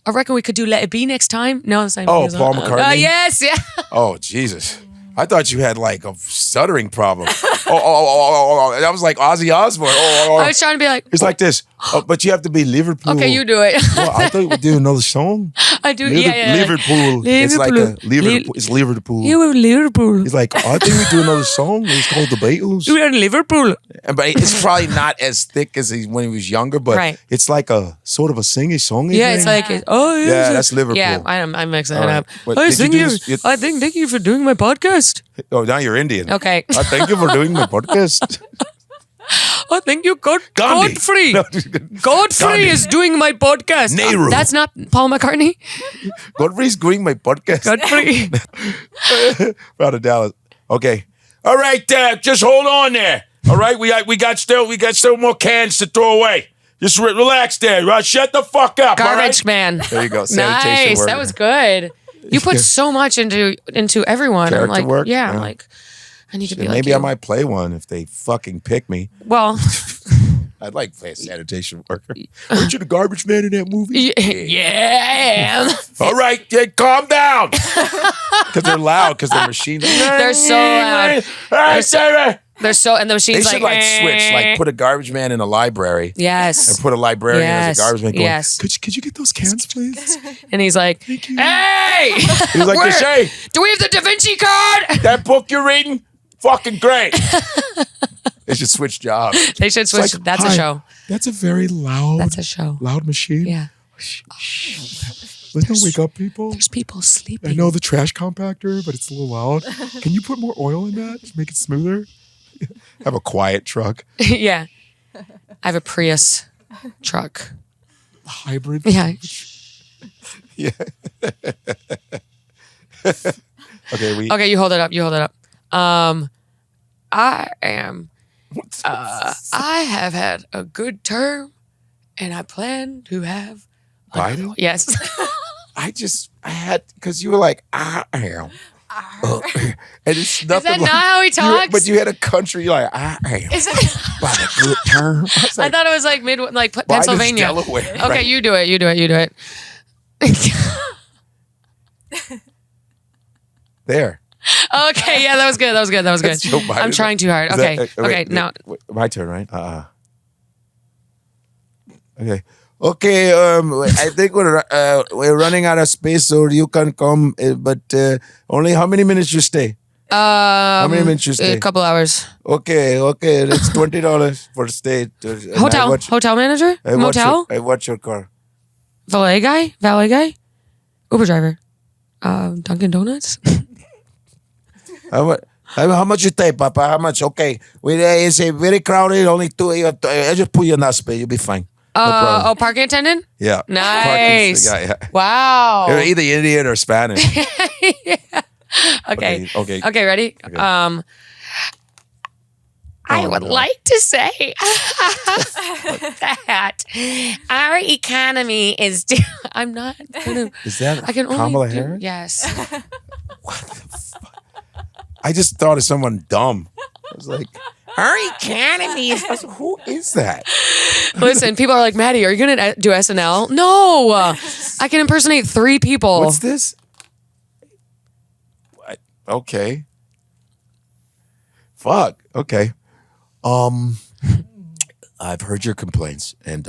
I reckon we could do Let It Be next time. No, the same. Oh, Paul McCartney? Yes, yeah. Oh, Jesus. I thought you had like a stuttering problem. Oh. That was like Ozzy Osbourne. I was trying to be like, It's like this. But you have to be Liverpool. okay, you do it. Well, I thought we would do another song. I do. Yeah. Liverpool. It's like a Liverpool. It's Liverpool. You were Liverpool. It's like, I think we do another song. It's called The Beatles. You were in Liverpool. But it's probably not as thick as when he was younger, but Right. it's like a sort of a singy-songy Yeah, thing. it's like, Yeah, that's Liverpool. Yeah, I'm mixing All it right. up. But I did you think do you. this- I think thank you for doing my podcast. Oh, now you're Indian. Okay. Thank you for doing my podcast. I think you got Gandhi. Godfrey. No, Godfrey Gandhi. is doing my podcast. Nehru. That's not Paul McCartney. Godfrey's doing my podcast. Godfrey. Proud of Dallas. Okay. All right, just hold on there. All right, we got still more cans to throw away. Just relax there. Right? Shut the fuck up. all Garbage right? man. There you go. Sanitation Nice. worker. That was good. You put so much into everyone. I'm Character like, work? yeah, I'm Yeah. like, and you could be Maybe like, I you. might play one if they fucking pick me. Well, I'd like to play a sanitation worker. Weren't you the garbage man in that movie? yeah. All right, calm down. Because they're loud, because they're machines. They're so loud. They're so, and the They machine's should like, switch, like put a garbage man in a library yes. and put a librarian as a garbage man going, Yes. could you get those cans, please? And he's like, hey, He's like, Where- hey, do we have the Da Vinci Code? that book you're reading, fucking great. They should switch jobs. They should switch. It's like, That's a "Hi, show. That's a very loud, That's a show. loud machine. Yeah. Let's not wake up people. There's people sleeping. I know the trash compactor, but it's a little loud. Can you put more oil in that to make it smoother? Have a quiet truck. Yeah. I have a Prius truck. Hybrid. Yeah. Yeah. Okay, Okay, you hold it up. You hold it up. I am. I have had a good term, and I plan to have. Biden? Yes. I had, because you were like, I am. And it's nothing. Is that like, not how he talks? But you had a country. You're like, I am Is it? by the good term. I thought it was like Pennsylvania. Delaware, Okay, right? you do it. There. Okay, yeah, that was good. That's Joe Biden. I'm trying too hard. Is Okay, that- okay, wait, now. my turn, right? Okay. Okay, I think we're running out of space, so you can come, but only how many minutes you stay? How many minutes you stay? A couple hours. Okay, that's $20 for stay. Hotel manager? Motel? I watch your car. Valet guy? Uber driver? Dunkin' Donuts? How much you take, Papa? How much? Okay, it's a very crowded. Only two. I just put you in that space. You'll be fine. No problem. Parking attendant? Yeah. Nice. Yeah. Wow. They're either Indian or Spanish. Okay. Okay. Okay, ready? Okay. I would like to say that our economy is. I'm not gonna. Is that I can Kamala only. Harris? Yes. What the fuck? I just thought of someone dumb. I was like, our economy is. Who is that? Listen, people are like, Maddie, are you gonna do SNL? No, I can impersonate 3 people. What's this? What? Okay. Fuck. Okay. I've heard your complaints, and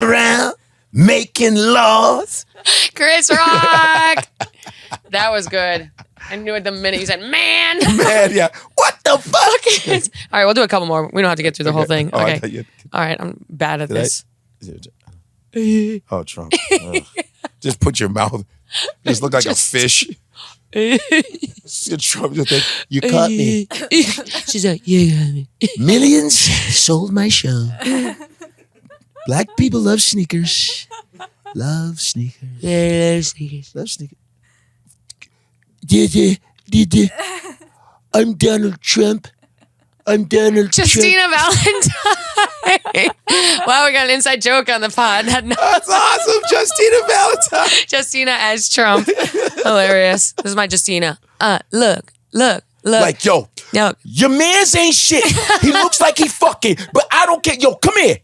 around making laws. Chris Rock. That was good. I knew it the minute you said, man. Man, yeah. What the fuck? All right, we'll do a couple more. We don't have to get through the whole thing. Oh, I Okay. thought you- All right, I'm bad at Did I- this. Oh, Trump. Ugh. Just put your mouth. Just look like a fish. Trump just think, you caught me. She's like, yeah. Millions sold my show. Black people love sneakers. Love sneakers. Love sneakers. I'm Donald Trump. Justina Valentine. Wow, we got an inside joke on the pod. That's awesome. Justina Valentine. Justina as Trump. Hilarious. This is my Justina. Look. Like, yo, your mans ain't shit. He looks like he fucking, but I don't care. Yo, come here.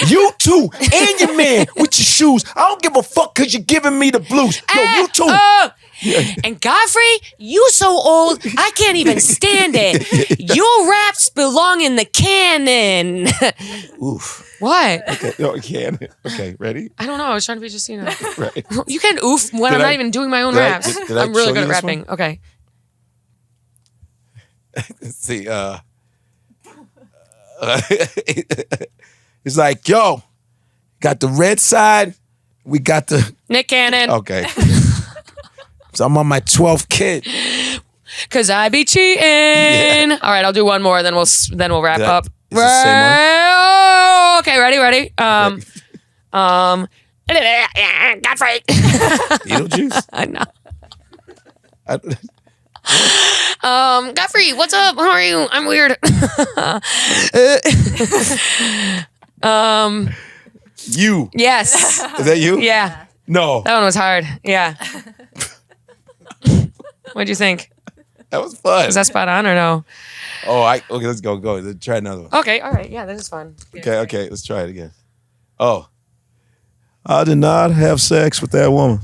You too, and your man with your shoes. I don't give a fuck because you're giving me the blues. Yo, you too. And Godfrey, you so old, I can't even stand it. Your raps belong in the canon. Oof. What? Okay, no, I can't. Okay, ready? I don't know. I was trying to be Justina. Right. You can oof when I'm not even doing my own raps. Did I I'm really show good you at this one? rapping. Okay. Let's see. It's like, yo, got the red side. We got the Nick Cannon. okay. So I'm on my 12th kid. Cause I be cheating. Yeah. All right, I'll do one more. Then we'll wrap up. Is the same one? Oh, okay, ready. Godfrey. Beetlejuice? I know. I- Godfrey, what's up? How are you? I'm weird. You. Yes. Is that you? Yeah. No. That one was hard. Yeah. What'd you think? That was fun. Was that spot on or no? Okay, let's go. Let's try another one. Okay, all right. Yeah, this is fun. Okay, let's try it again. Oh. I did not have sex with that woman.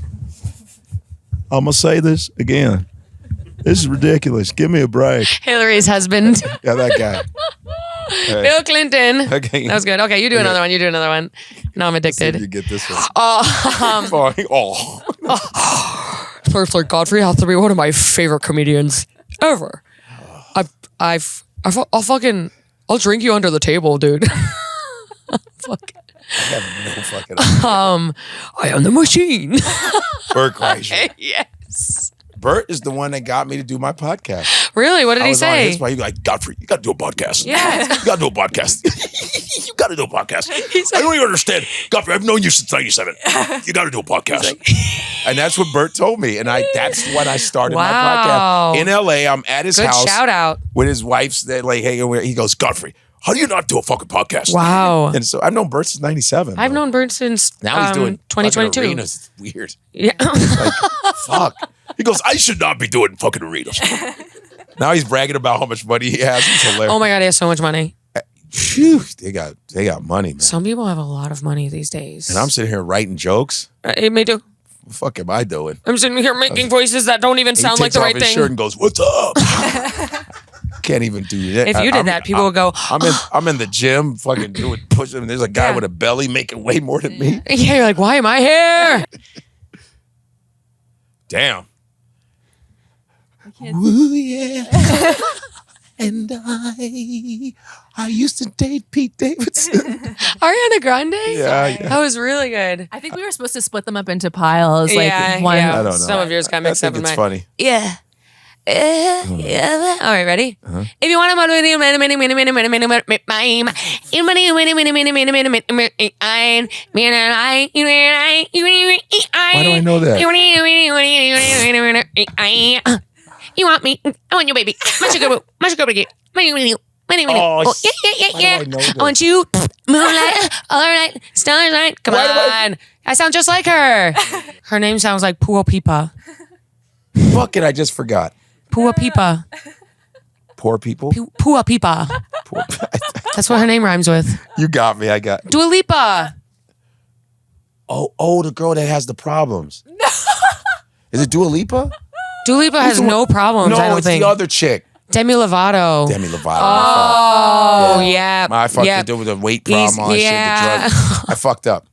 I'm gonna say this again. This is ridiculous. Give me a break. Hillary's husband. Yeah, that guy. Hey. Bill Clinton. Okay. That was good. Okay, you do another one. You do another one. Now I'm addicted. See if you get this one. Firstly, Godfrey has to be one of my favorite comedians ever. I'll drink you under the table, dude. Fuck. I have no fucking idea. I am the machine. Bert Kreischer. Yes. Bert is the one that got me to do my podcast. Really? What did he say? He was like, Godfrey, you got to do a podcast. Yeah. You got to do a podcast. You got to do a podcast. I don't even understand. Godfrey, I've known you since 97. You got to do a podcast. And that's what Bert told me. And that's when I started my podcast. In LA, I'm at his house. Good shout out. With his wife's, like, hey, he goes, Godfrey, how do you not do a fucking podcast? Wow. And so I've known Bert since 97. I've known Bert since now he's doing 2022. Arenas. It's weird. Yeah. Like, fuck. He goes, I should not be doing fucking arenas. Now he's bragging about how much money he has. It's hilarious. Oh my God, he has so much money. Phew, they got money, man. Some people have a lot of money these days. And I'm sitting here writing jokes. Me too. What the fuck am I doing? I'm sitting here making voices that don't even sound like the right He takes off his thing. shirt and goes, what's up? Can't even do that. If you did that, people would go. I'm in the gym, fucking doing push-ups, and there's a guy with a belly making way more than me. Yeah, you're like, why am I here? Damn. Ooh, yeah. And I used to date Pete Davidson. Ariana Grande? Yeah. That was really good. I think we were supposed to split them up into piles. Like one. I don't know. Some of yours got mixed up in it's mine. funny. Yeah. All right, ready? If you want to why do I know that? You want me? I want you, baby. Oh, yeah. I want you. Moonlight, all right, starlight. Come on. I sound just like her. Her name sounds like Pua Pipa. Fuck it, I just forgot. Pua Pipa. Poor people? Pua Pipa. Poor That's what her name rhymes with. You got me. I got. Dua Lipa. Oh, the girl that has the problems. No. Is it Dua Lipa? Dua Lipa has no problems, I No, don't it's think. the other chick. Demi Lovato. Demi Lovato. Oh, yeah. I fucked it with the weight problem, all that shit, the drugs. I fucked up.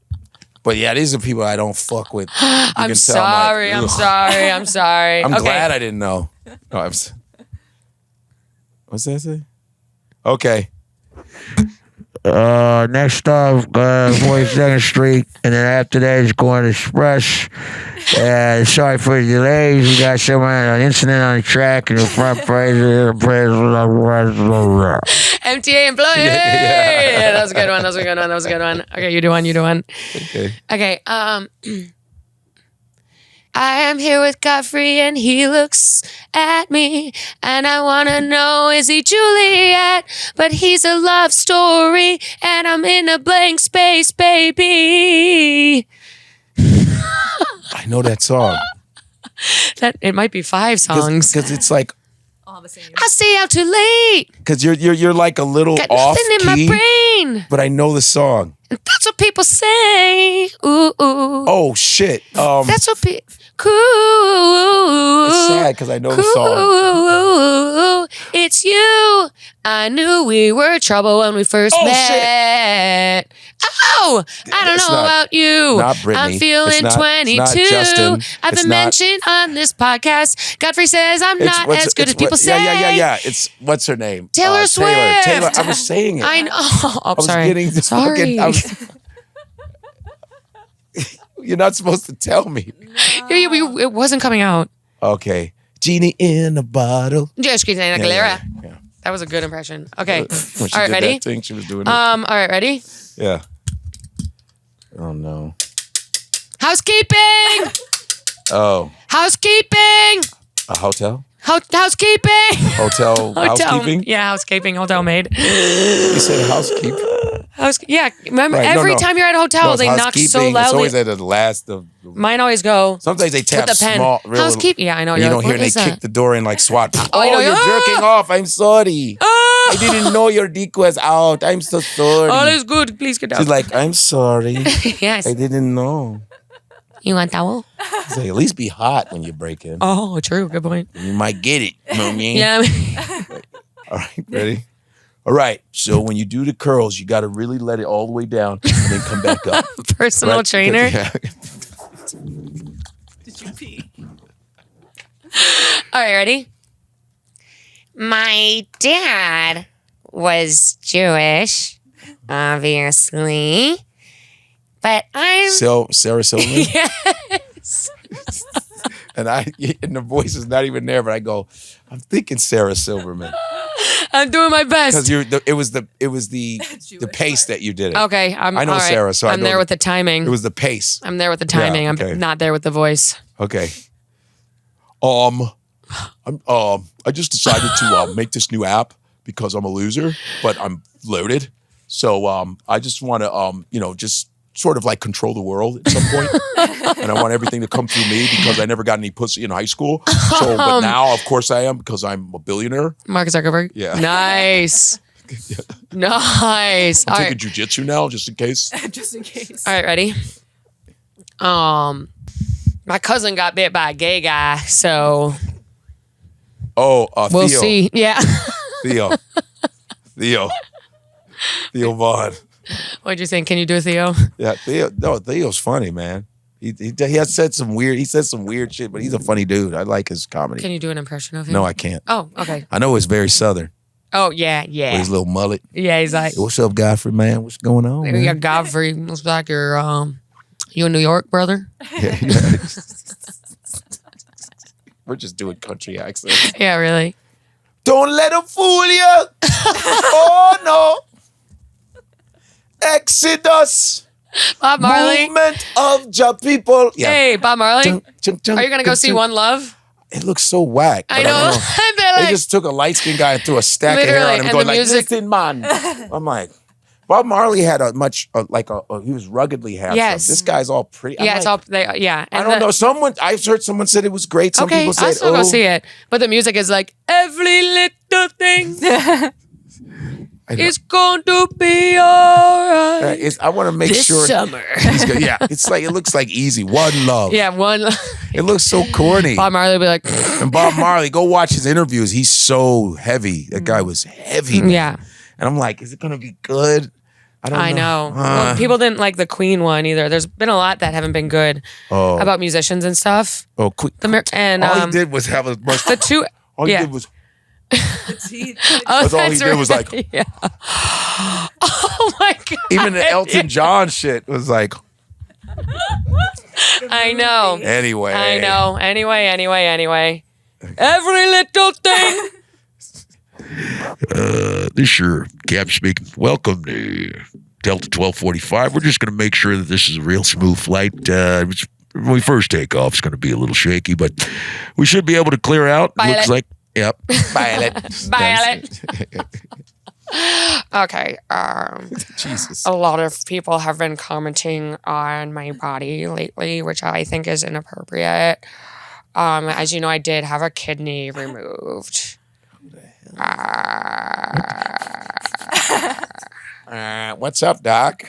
But yeah, these are people I don't fuck with. I'm sorry. I'm sorry. I'm okay. glad I didn't know. No, what's that say? Okay. Next stop, 42nd Street, and then after that is going Express. Sorry for the delays. We got an incident on the track in the front MTA employee. Yeah, that was a good one. Okay, you do one. Okay. I am here with Godfrey and he looks at me and I want to know, is he Juliet? But he's a love story and I'm in a blank space, baby. I know that song. It might be 5 songs. Because it's like, All the same. I stay out too late. because you're like a little Got off nothing in my key, brain. but I know the song. And that's what people say. Ooh, ooh. Oh shit. That's what people. Cool. It's sad because I know the song. Cool. It's you. I knew we were trouble when we first met. Oh, I don't It's know not- about you. not Britney. I'm feeling It's not 22. Justin. I've It's been not- mentioned on this podcast. Godfrey says I'm not What's- as good as it's people what- say. Yeah. It's what's her name? Taylor Swift. Taylor. I was saying it. I know. Oh, I was sorry. getting this Sorry. fucking. You're not supposed to tell me. It wasn't coming out. Okay. Genie in a bottle. Just Christina Aguilera. Yeah. That was a good impression. Okay. When she All right, did ready? that thing, she was doing it. All right, ready? Yeah. Oh no. Housekeeping. Oh, Housekeeping. a hotel? Housekeeping. Hotel housekeeping? Yeah, housekeeping. Hotel maid. You said housekeep. Yeah. Remember, Right, no, every no. time you're at a hotel, it's they knock housekeeping. so It's loudly. always at the last. Mine always go. Sometimes they tap With the pen. small. Real, Housekeeping. Yeah, I know. and you You're don't like, hear what and is they that? kick the door in like SWAT. I know. You're Ah! jerking off. I'm sorry. Ah! I didn't know your dick was out. I'm so sorry. All is good. Please get down. She's like, I'm sorry. Yes. I didn't know. You want towel? Say, at least be hot when you break in. Oh, true. Good point. You might get it. You know what I mean? Yeah. All right, ready? All right. So when you do the curls, you got to really let it all the way down and then come back up. Personal Right? trainer. Yeah. Did you pee? All right, ready? My dad was Jewish, obviously, but I'm So Sarah Silverman. yes. And the voice is not even there, but I go, I'm thinking Sarah Silverman. I'm doing my best. Because it was the Jewish pace that you did it. Okay, I know all right. Sarah, so I I'm know there with the timing. It was the pace. I'm there with the timing. Yeah, okay. I'm not there with the voice. Okay. I just decided to make this new app because I'm a loser, but I'm loaded. So I just want to just sort of like control the world at some point. And I want everything to come through me because I never got any pussy in high school. So, but now, of course, I am because I'm a billionaire. Mark Zuckerberg. Yeah. Nice. Nice. I'm All taking right. jujitsu now, just in case. Just in case. All right, ready? My cousin got bit by a gay guy, so Oh, we'll Theo. see. Yeah. Theo Vaughn. What'd you think? Can you do a Theo? Yeah, Theo. No, Theo's funny, man. He has said some weird. He said some weird shit, but he's a funny dude. I like his comedy. Can you do an impression of him? No, I can't. Oh, okay. I know it's very southern. Oh, yeah, With yeah. his little mullet. Yeah, he's like, Hey, what's up, Godfrey, man? What's going on, yeah, man? Godfrey. Looks like you're, you in New York, brother? Yeah, yeah. We're just doing country accents. Yeah, really. Don't let him fool you. Oh, no. Exodus. Bob Marley. Movement of Ja people. Yeah. Hey, Bob Marley. Chung, chung, chung, Are you going to go see chung. One Love? It looks so whack. I but know. They're They like, just took a light-skinned guy and threw a stack of hair Literally, on him and going the like, music- listen, man. I'm like, Bob Marley had a much, he was ruggedly handsome. Yes. This guy's all pretty. I'm yeah, it's like, all, yeah. I don't know. I've heard someone said it was great. Some Okay, people said, I'll still go see it. But the music is like, every little thing I know. is going to be all right. I want to make This sure. summer. He's good. Yeah, it's like, it looks like easy. One love. Yeah, It looks so corny. Bob Marley will be like, And Bob Marley, go watch his interviews. He's so heavy. That guy was heavy. Man. yeah, And I'm like, is it going to be good? I know. Well, people didn't like the Queen one either. There's been a lot that haven't been good about musicians and stuff. Oh, quick. And All he did was have a mustache. the two. All he yeah. did was. Oh, That's all he did was like. yeah. Oh my god. Even the Elton John shit was like. I know. Anyway. I know. Anyway. Every little thing. This your Cap speaking. Welcome to Delta 1245. We're just going to make sure that this is a real smooth flight. When we first take off, it's going to be a little shaky, but we should be able to clear out. Violet. Looks like, yep. Violet. Okay. Jesus. A lot of people have been commenting on my body lately, which I think is inappropriate. As you know, I did have a kidney removed. What's up, Doc?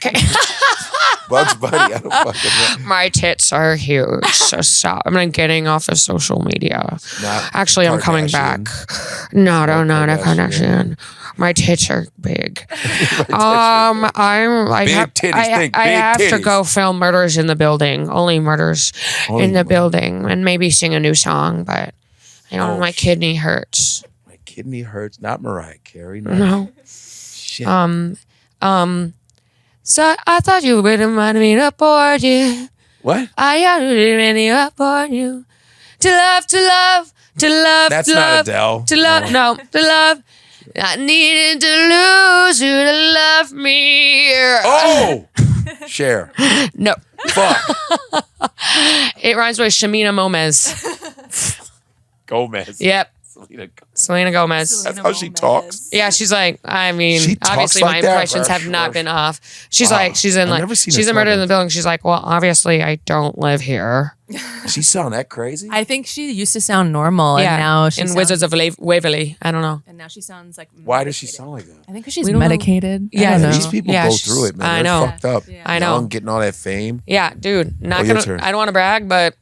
Bugs Bunny. I don't fucking know. My tits are huge, so stop. I'm not getting off of social media. Not Actually, I'm coming back. Kardashian. Not a Kardashian. Kardashian. My tits are big. Big titties, think I big have to titties. go film Murders in the Building. Only murders Only in the murder. building, and maybe sing a new song. But Oh, my kidney hurts. My kidney hurts. Not Mariah Carey. No. No. Shit. So I thought you wouldn't mind me to board you. What? I had to really up on you. To love. That's to not love, Adele. To love, no, to love. I needed to lose you to love me. Oh! Cher. No. Fuck. It rhymes with Shamina Gomez. Gomez. Yep. Selena Gomez. That's how she talks. Yeah, she's like, I mean, She talks obviously like my that? impressions have not been off. She's Wow. like, she's in I've like, never seen she's her in Murder talk in the like Building. She's like, well, obviously I don't live here. She sound that crazy? I think she used to sound normal, Yeah, and now she in sounds, Wizards of Waverly. I don't know. and now she sounds like. Why does she medicated. sound like that? I think 'cause she's We don't know. medicated. Yeah, I don't know. These people Yeah, go through it, man. I They're know. fucked up. Yeah. I know. Young, getting all that fame. Yeah, dude. Not your gonna. turn. I don't want to brag, but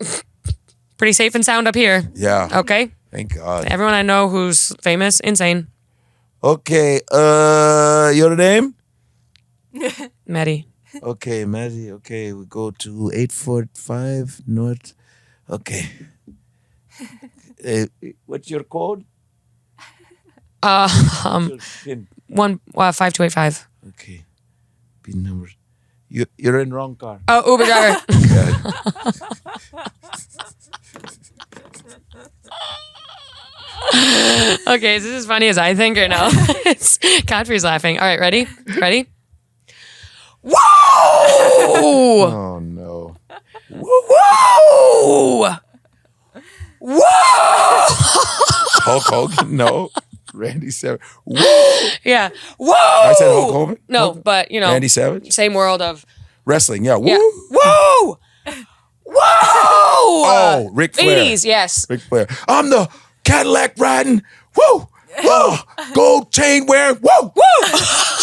pretty safe and sound up here. Yeah. Okay. Thank God. Everyone I know who's famous, insane. Okay. Your name? Maddie. Okay, Maddie. Okay, we go to 845 North. Okay. What's your code? What's your PIN? 5285. Okay. PIN number. You're in wrong car. Oh, Uber driver. Okay, is this as funny as I think or no? It's Godfrey's laughing. All right, ready? Ready? Whoa! Oh no. Whoa! Whoa! Hulk Hogan? No. Randy Savage. Whoa! Yeah. Whoa! I said Hulk Hogan? No, but you know, Randy Savage? same world of Wrestling, yeah. Woo! yeah. Whoa! Whoa! Oh, Ric Flair. 80s, yes. Ric Flair. I'm the Cadillac riding. Woo! Oh, gold chain wearing. Woo! Woo!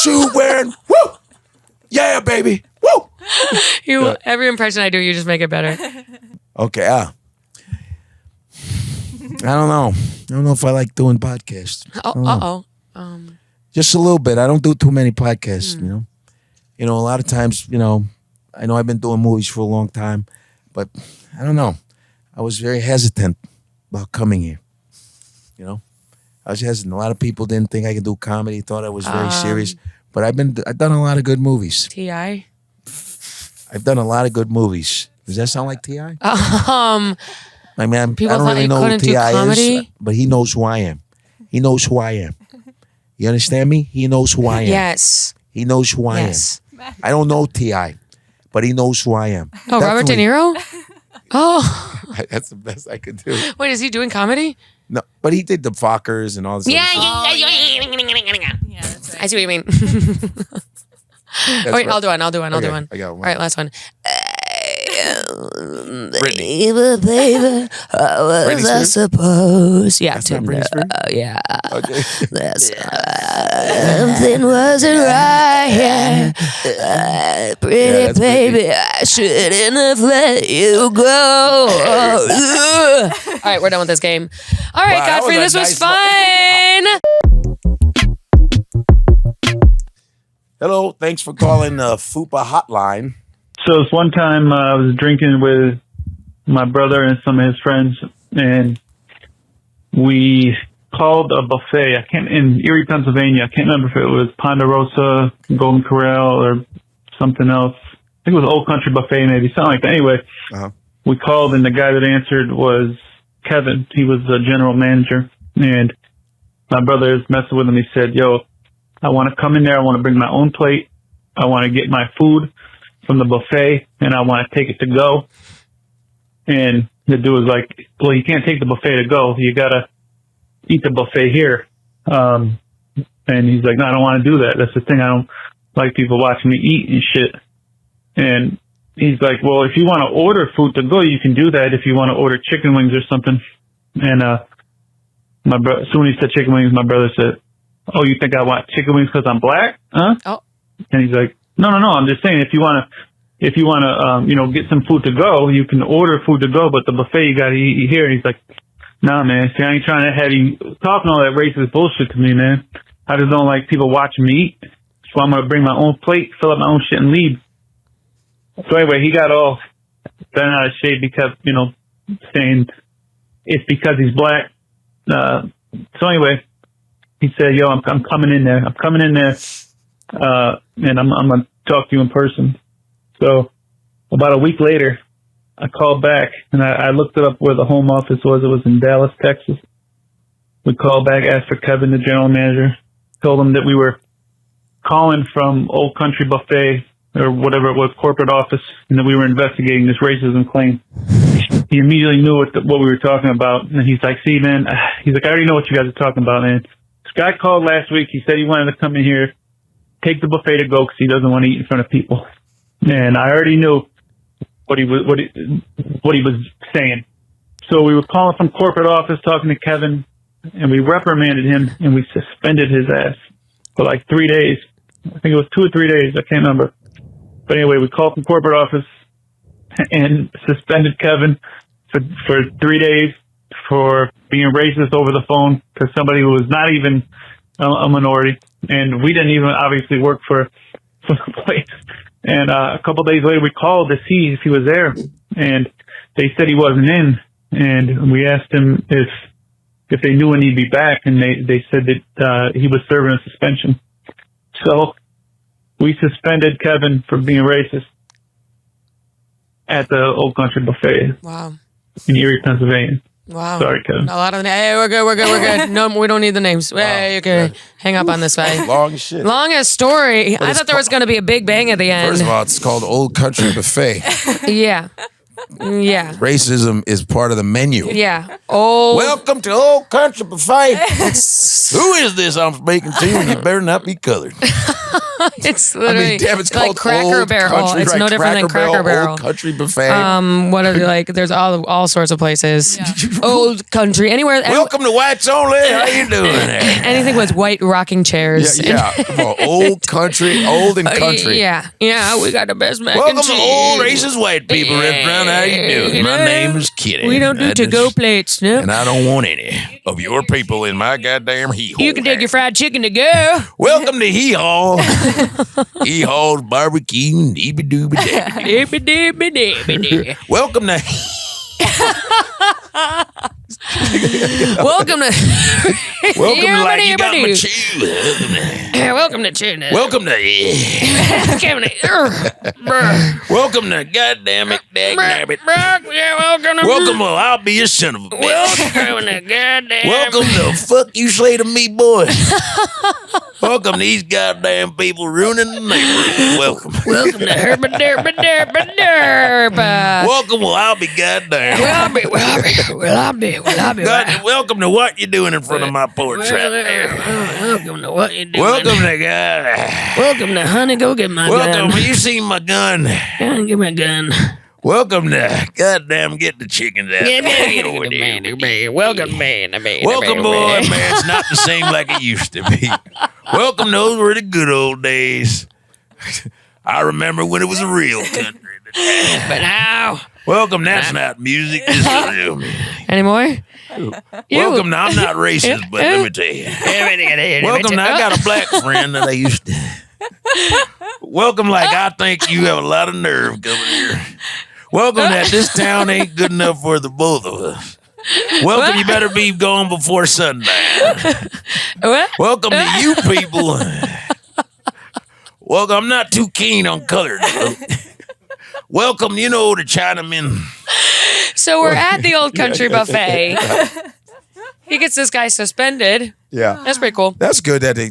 Shoe wearing. Woo! Yeah, baby. Woo! You every impression I do, you just make it better. Okay. I don't know. I don't know if I like doing podcasts. Oh, Just a little bit. I don't do too many podcasts, you know. You know, a lot of times, you know, I know I've been doing movies for a long time, but I don't know. I was very hesitant about coming here. You know, I was hesitant. A lot of people didn't think I could do comedy, thought I was very serious. But I've done a lot of good movies. T.I. I've done a lot of good movies. Does that sound like T.I.? I mean, I People don't thought really you know who couldn't do T.I. is, comedy? but he knows who I am. He knows who I am. You understand me? He knows who I am. Yes. He knows who I am. Yes. I don't know T.I., but he knows who I am. Oh, Robert De Definitely. Niro? Oh. That's the best I could do. Wait, is he doing comedy? No, but he did the Fockers and all this. Yeah, other stuff. Yeah, that's right. I see what you mean. That's Wait, right. I'll do one. I'll do one. Okay, one. I got one. All right, last one. Brittany. Baby, how was Britney I Spears? supposed? Yeah, That's not Britney Spears? yeah. Okay. That's something wasn't right. Yeah. Pretty that's baby, I shouldn't have let you go. All right, we're done with this game. All right, Wow, that Godfrey, was a this was nice fun. Hello, thanks for calling FUPA Hotline. So this one time I was drinking with my brother and some of his friends, and we called a buffet. In Erie, Pennsylvania. I can't remember if it was Ponderosa, Golden Corral, or something else. I think it was Old Country Buffet, maybe something like that. Anyway, we called, and the guy that answered was Kevin. He was the general manager, and my brother is messing with him. He said, "Yo, I want to come in there. I want to bring my own plate. I want to get my food from the buffet, and I want to take it to go." And the dude was like, "Well, you can't take the buffet to go. You got to eat the buffet here." And he's like, "No, I don't want to do that. That's the thing. I don't like people watching me eat and shit." And he's like, "Well, if you want to order food to go, you can do that. If you want to order chicken wings or something." And my brother, soon he said chicken wings, my brother said, "Oh, you think I want chicken wings because I'm black? Huh?" Oh. And he's like, No. I'm just saying, if you want to, get some food to go, you can order food to go, but the buffet you got to eat here." And he's like, "Nah, man. See, I ain't trying to have you talking all that racist bullshit to me, man. I just don't like people watching me eat. So I'm gonna bring my own plate, fill up my own shit, and leave." So anyway, he got all bent out of shape because, saying it's because he's black. So anyway, he said, "Yo, I'm coming in there. I'm coming in there. And I'm going to talk to you in person." So about a week later, I called back and I looked it up where the home office was. It was in Dallas, Texas. We called back, asked for Kevin, the general manager, told him that we were calling from Old Country Buffet or whatever it was, corporate office, and that we were investigating this racism claim. He immediately knew what we were talking about, and he's like, "See, man," he's like, "I already know what you guys are talking about, man. This guy called last week. He said he wanted to come in here, take the buffet to go because he doesn't want to eat in front of people." And I already knew what he was saying. So we were calling from corporate office, talking to Kevin, and we reprimanded him and we suspended his ass for like 3 days. I think it was 2 or 3 days. I can't remember. But anyway, we called from corporate office and suspended Kevin for 3 days for being racist over the phone to somebody who was not even a minority. And we didn't even obviously work for the place. And a couple days later, we called to see if he was there. And they said he wasn't in. And we asked him if they knew when he'd be back. And they said that he was serving a suspension. So we suspended Kevin for being racist at the Old Country Buffet. Wow. In Erie, Pennsylvania. Wow. Sorry, Kevin. A lot of hey, we're good. No, we don't need the names. Hey, you can hang up on this guy. Long shit. Longest story. I thought there was going to be a big bang at the end. First of all, it's called Old Country Buffet. Yeah. Yeah. Racism is part of the menu. Yeah. Oh. Welcome to Old Country Buffet. Who is this I'm speaking to? And you better not be colored. It's literally damn, it's like called Cracker Old Barrel. Country, It's right? no different than Cracker Barrel. Old Country Buffet. What are they like? There's all sorts of places. Old country, anywhere. Welcome to Whites Only. How you doing there? Anything with white rocking chairs. Yeah. Come on, old country, old and country. Yeah. We got the best mac Welcome and to cheese. Old Racist White People Restaurant. How you doing? My name is Kitty. We don't do to-go plates, no. And I don't want any of your people in my goddamn hee-haw. You can take your fried chicken to go. Welcome to Hee-Haw. Hee-Haw's barbecue and dee-ba-doo-ba-dee. Welcome to... Welcome to... Welcome to Like You Got My Chew. Welcome to Tuna. Welcome to... Welcome to goddamn it, dagnabbit. Yeah, welcome to... Welcome to I'll Be a Son of a Bitch. Welcome to goddamn... Welcome to Fuck You Say to Me, boy. Welcome to these goddamn people ruining the neighborhood. Welcome. Welcome to Herba. Welcome, well, I'll be goddamn. Welcome to what you doing in front of my porch right there. Welcome to what you doing. Welcome to God. Welcome to honey, go get my Welcome, gun. you seen my gun. Give me a gun. Welcome to goddamn get the chickens out. Welcome, man. Welcome, boy, man. It's not the same like it used to be. Welcome, those were the good old days. I remember when it was a real country. But now. Welcome, that's not music. This is real. Anymore? Welcome, now I'm not racist, but let me tell you. Welcome, now I got a black friend that I used to. Welcome, like I think you have a lot of nerve coming here. Welcome, that this town ain't good enough for the both of us. Welcome, you better be gone before sundown. Welcome to you people. Welcome, I'm not too keen on colored. Welcome, you know, the Chinamen. So we're at the Old Country Buffet. He gets this guy suspended. Yeah. That's pretty cool. That's good that they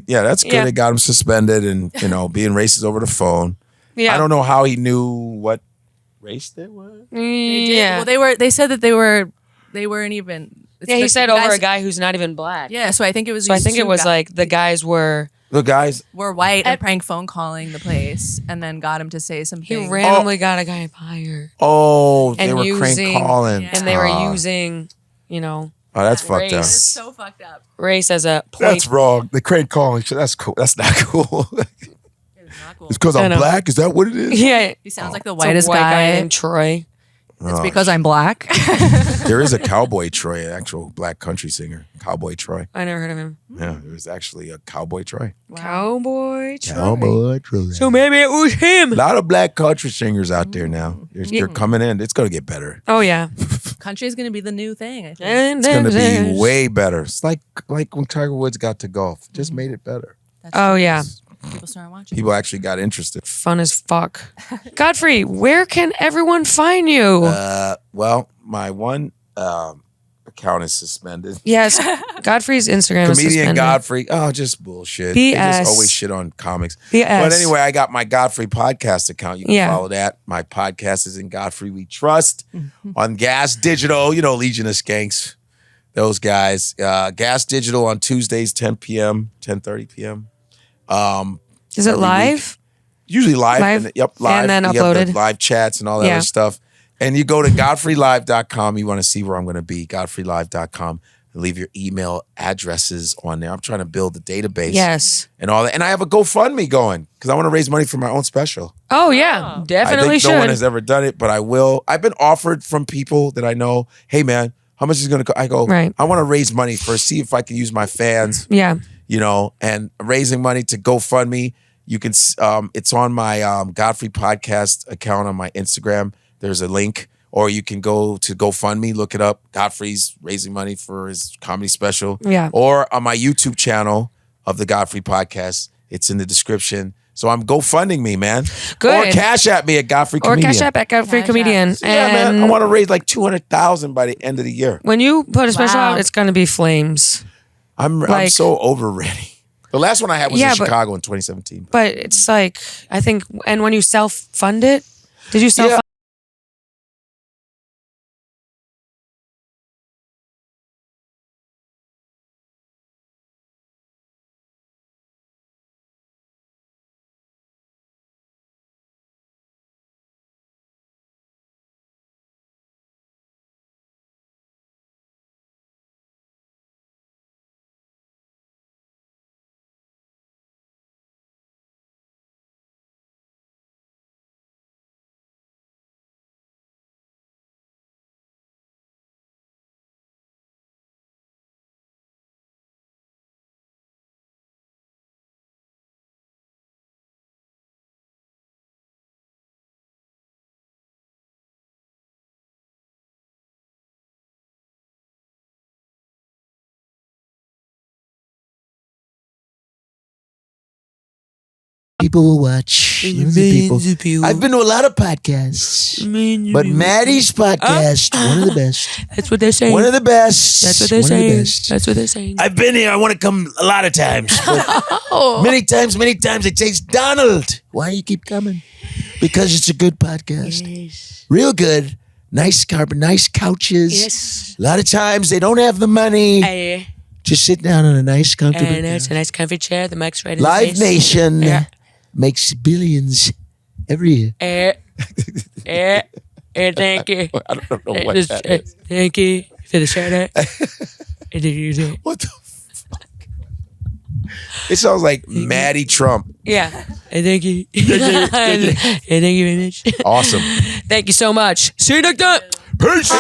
got him suspended and, being racist over the phone. Yeah. I don't know how he knew what race they were. Yeah. Well, they said that they weren't even. Yeah, he said over a guy who's not even black. Yeah, so I think it was. So I think it was like the guys were. The guys were white and prank phone calling the place, and then got him to say something. He randomly got a guy fired. Oh, they were crank calling, Yeah. and they were using, Oh, that's fucked up. That's so fucked up. Race as a point. That's wrong. The crank calling. That's cool. That's not cool. It's not cool. It's because I'm black. Is that what it is? Yeah. He sounds like the It's a whitest white guy guy. named Troy. It's because I'm black. There is a Cowboy Troy, an actual black country singer. Cowboy Troy. I never heard of him. Yeah, there was actually a Cowboy Troy. Cowboy Troy. Cowboy Troy. So maybe it was him. A lot of black country singers out there now. They're coming in. It's going to get better. Oh, yeah. Country is going to be the new thing, I think. And It's going to be way better. It's like when Tiger Woods got to golf. It just made it better. Oh, yeah. People start watching. People actually got interested. Fun as fuck. Godfrey, where can everyone find you? Well, my one account is suspended. Yes, Godfrey's Instagram is Comedian suspended. Godfrey. Oh, just bullshit. BS. They just always shit on comics. BS. But anyway, I got my Godfrey podcast account. You can Yeah. follow that. My podcast is in Godfrey We Trust on Gas Digital. You know, Legion of Skanks. Those guys. Gas Digital on Tuesdays, 10 p.m., 10:30 p.m. Is it every live? week. Usually live. Live? Yep, live. And then You have the uploaded? live chats and all that Yeah. other stuff. And you go to godfreylive.com. You want to see where I'm going to be, godfreylive.com. And leave your email addresses on there. I'm trying to build a database. Yes. And all that. And I have a GoFundMe going because I want to raise money for my own special. Oh yeah, I definitely think no one should. has ever done it, but I will. I've been offered from people that I know, hey man, how much is it going to cost? I go, Right. I want to raise money first, see if I can use my fans, Yeah. you know, and raising money to GoFundMe. You can, it's on my Godfrey podcast account on my Instagram. There's a link, or you can go to GoFundMe, look it up. Godfrey's raising money for his comedy special. Yeah. Or on my YouTube channel of the Godfrey podcast. It's in the description. So I'm GoFunding me, man. Good. Or cash at me at Godfrey Or Comedian. Cash App at Godfrey Cash Comedian. App. Yeah, man. And I want to raise like 200,000 by the end of the year. when you put a special Wow. out, it's gonna be flames. I'm Like- so over ready. The last one I had was Yeah, in but- Chicago in 2017. But it's like I think, and when you self-fund it, did you self? Yeah. People will watch. Millions of people. I've been to a lot of podcasts, but Maddie's podcast, one of the best. That's what they're saying. One of the best. That's what they're One of the saying. best. That's what they're saying. I've been here. I want to come a lot of times. But many times, it takes Donald. Why you keep coming? Because it's a good podcast. Real good. Nice carpet, nice couches. Yes. A lot of times they don't have the money. Hey, Just sit down on a nice, comfortable and it's couch. a nice comfy chair. The mic's right in the Live face. Nation Yeah. makes billions every year. Thank you. I don't know what that is. Thank you for the shout out. What the fuck? It sounds like Maddie Trump. Yeah. Thank you. Thank you very much. Awesome. Thank you so much. See you next time. Peace.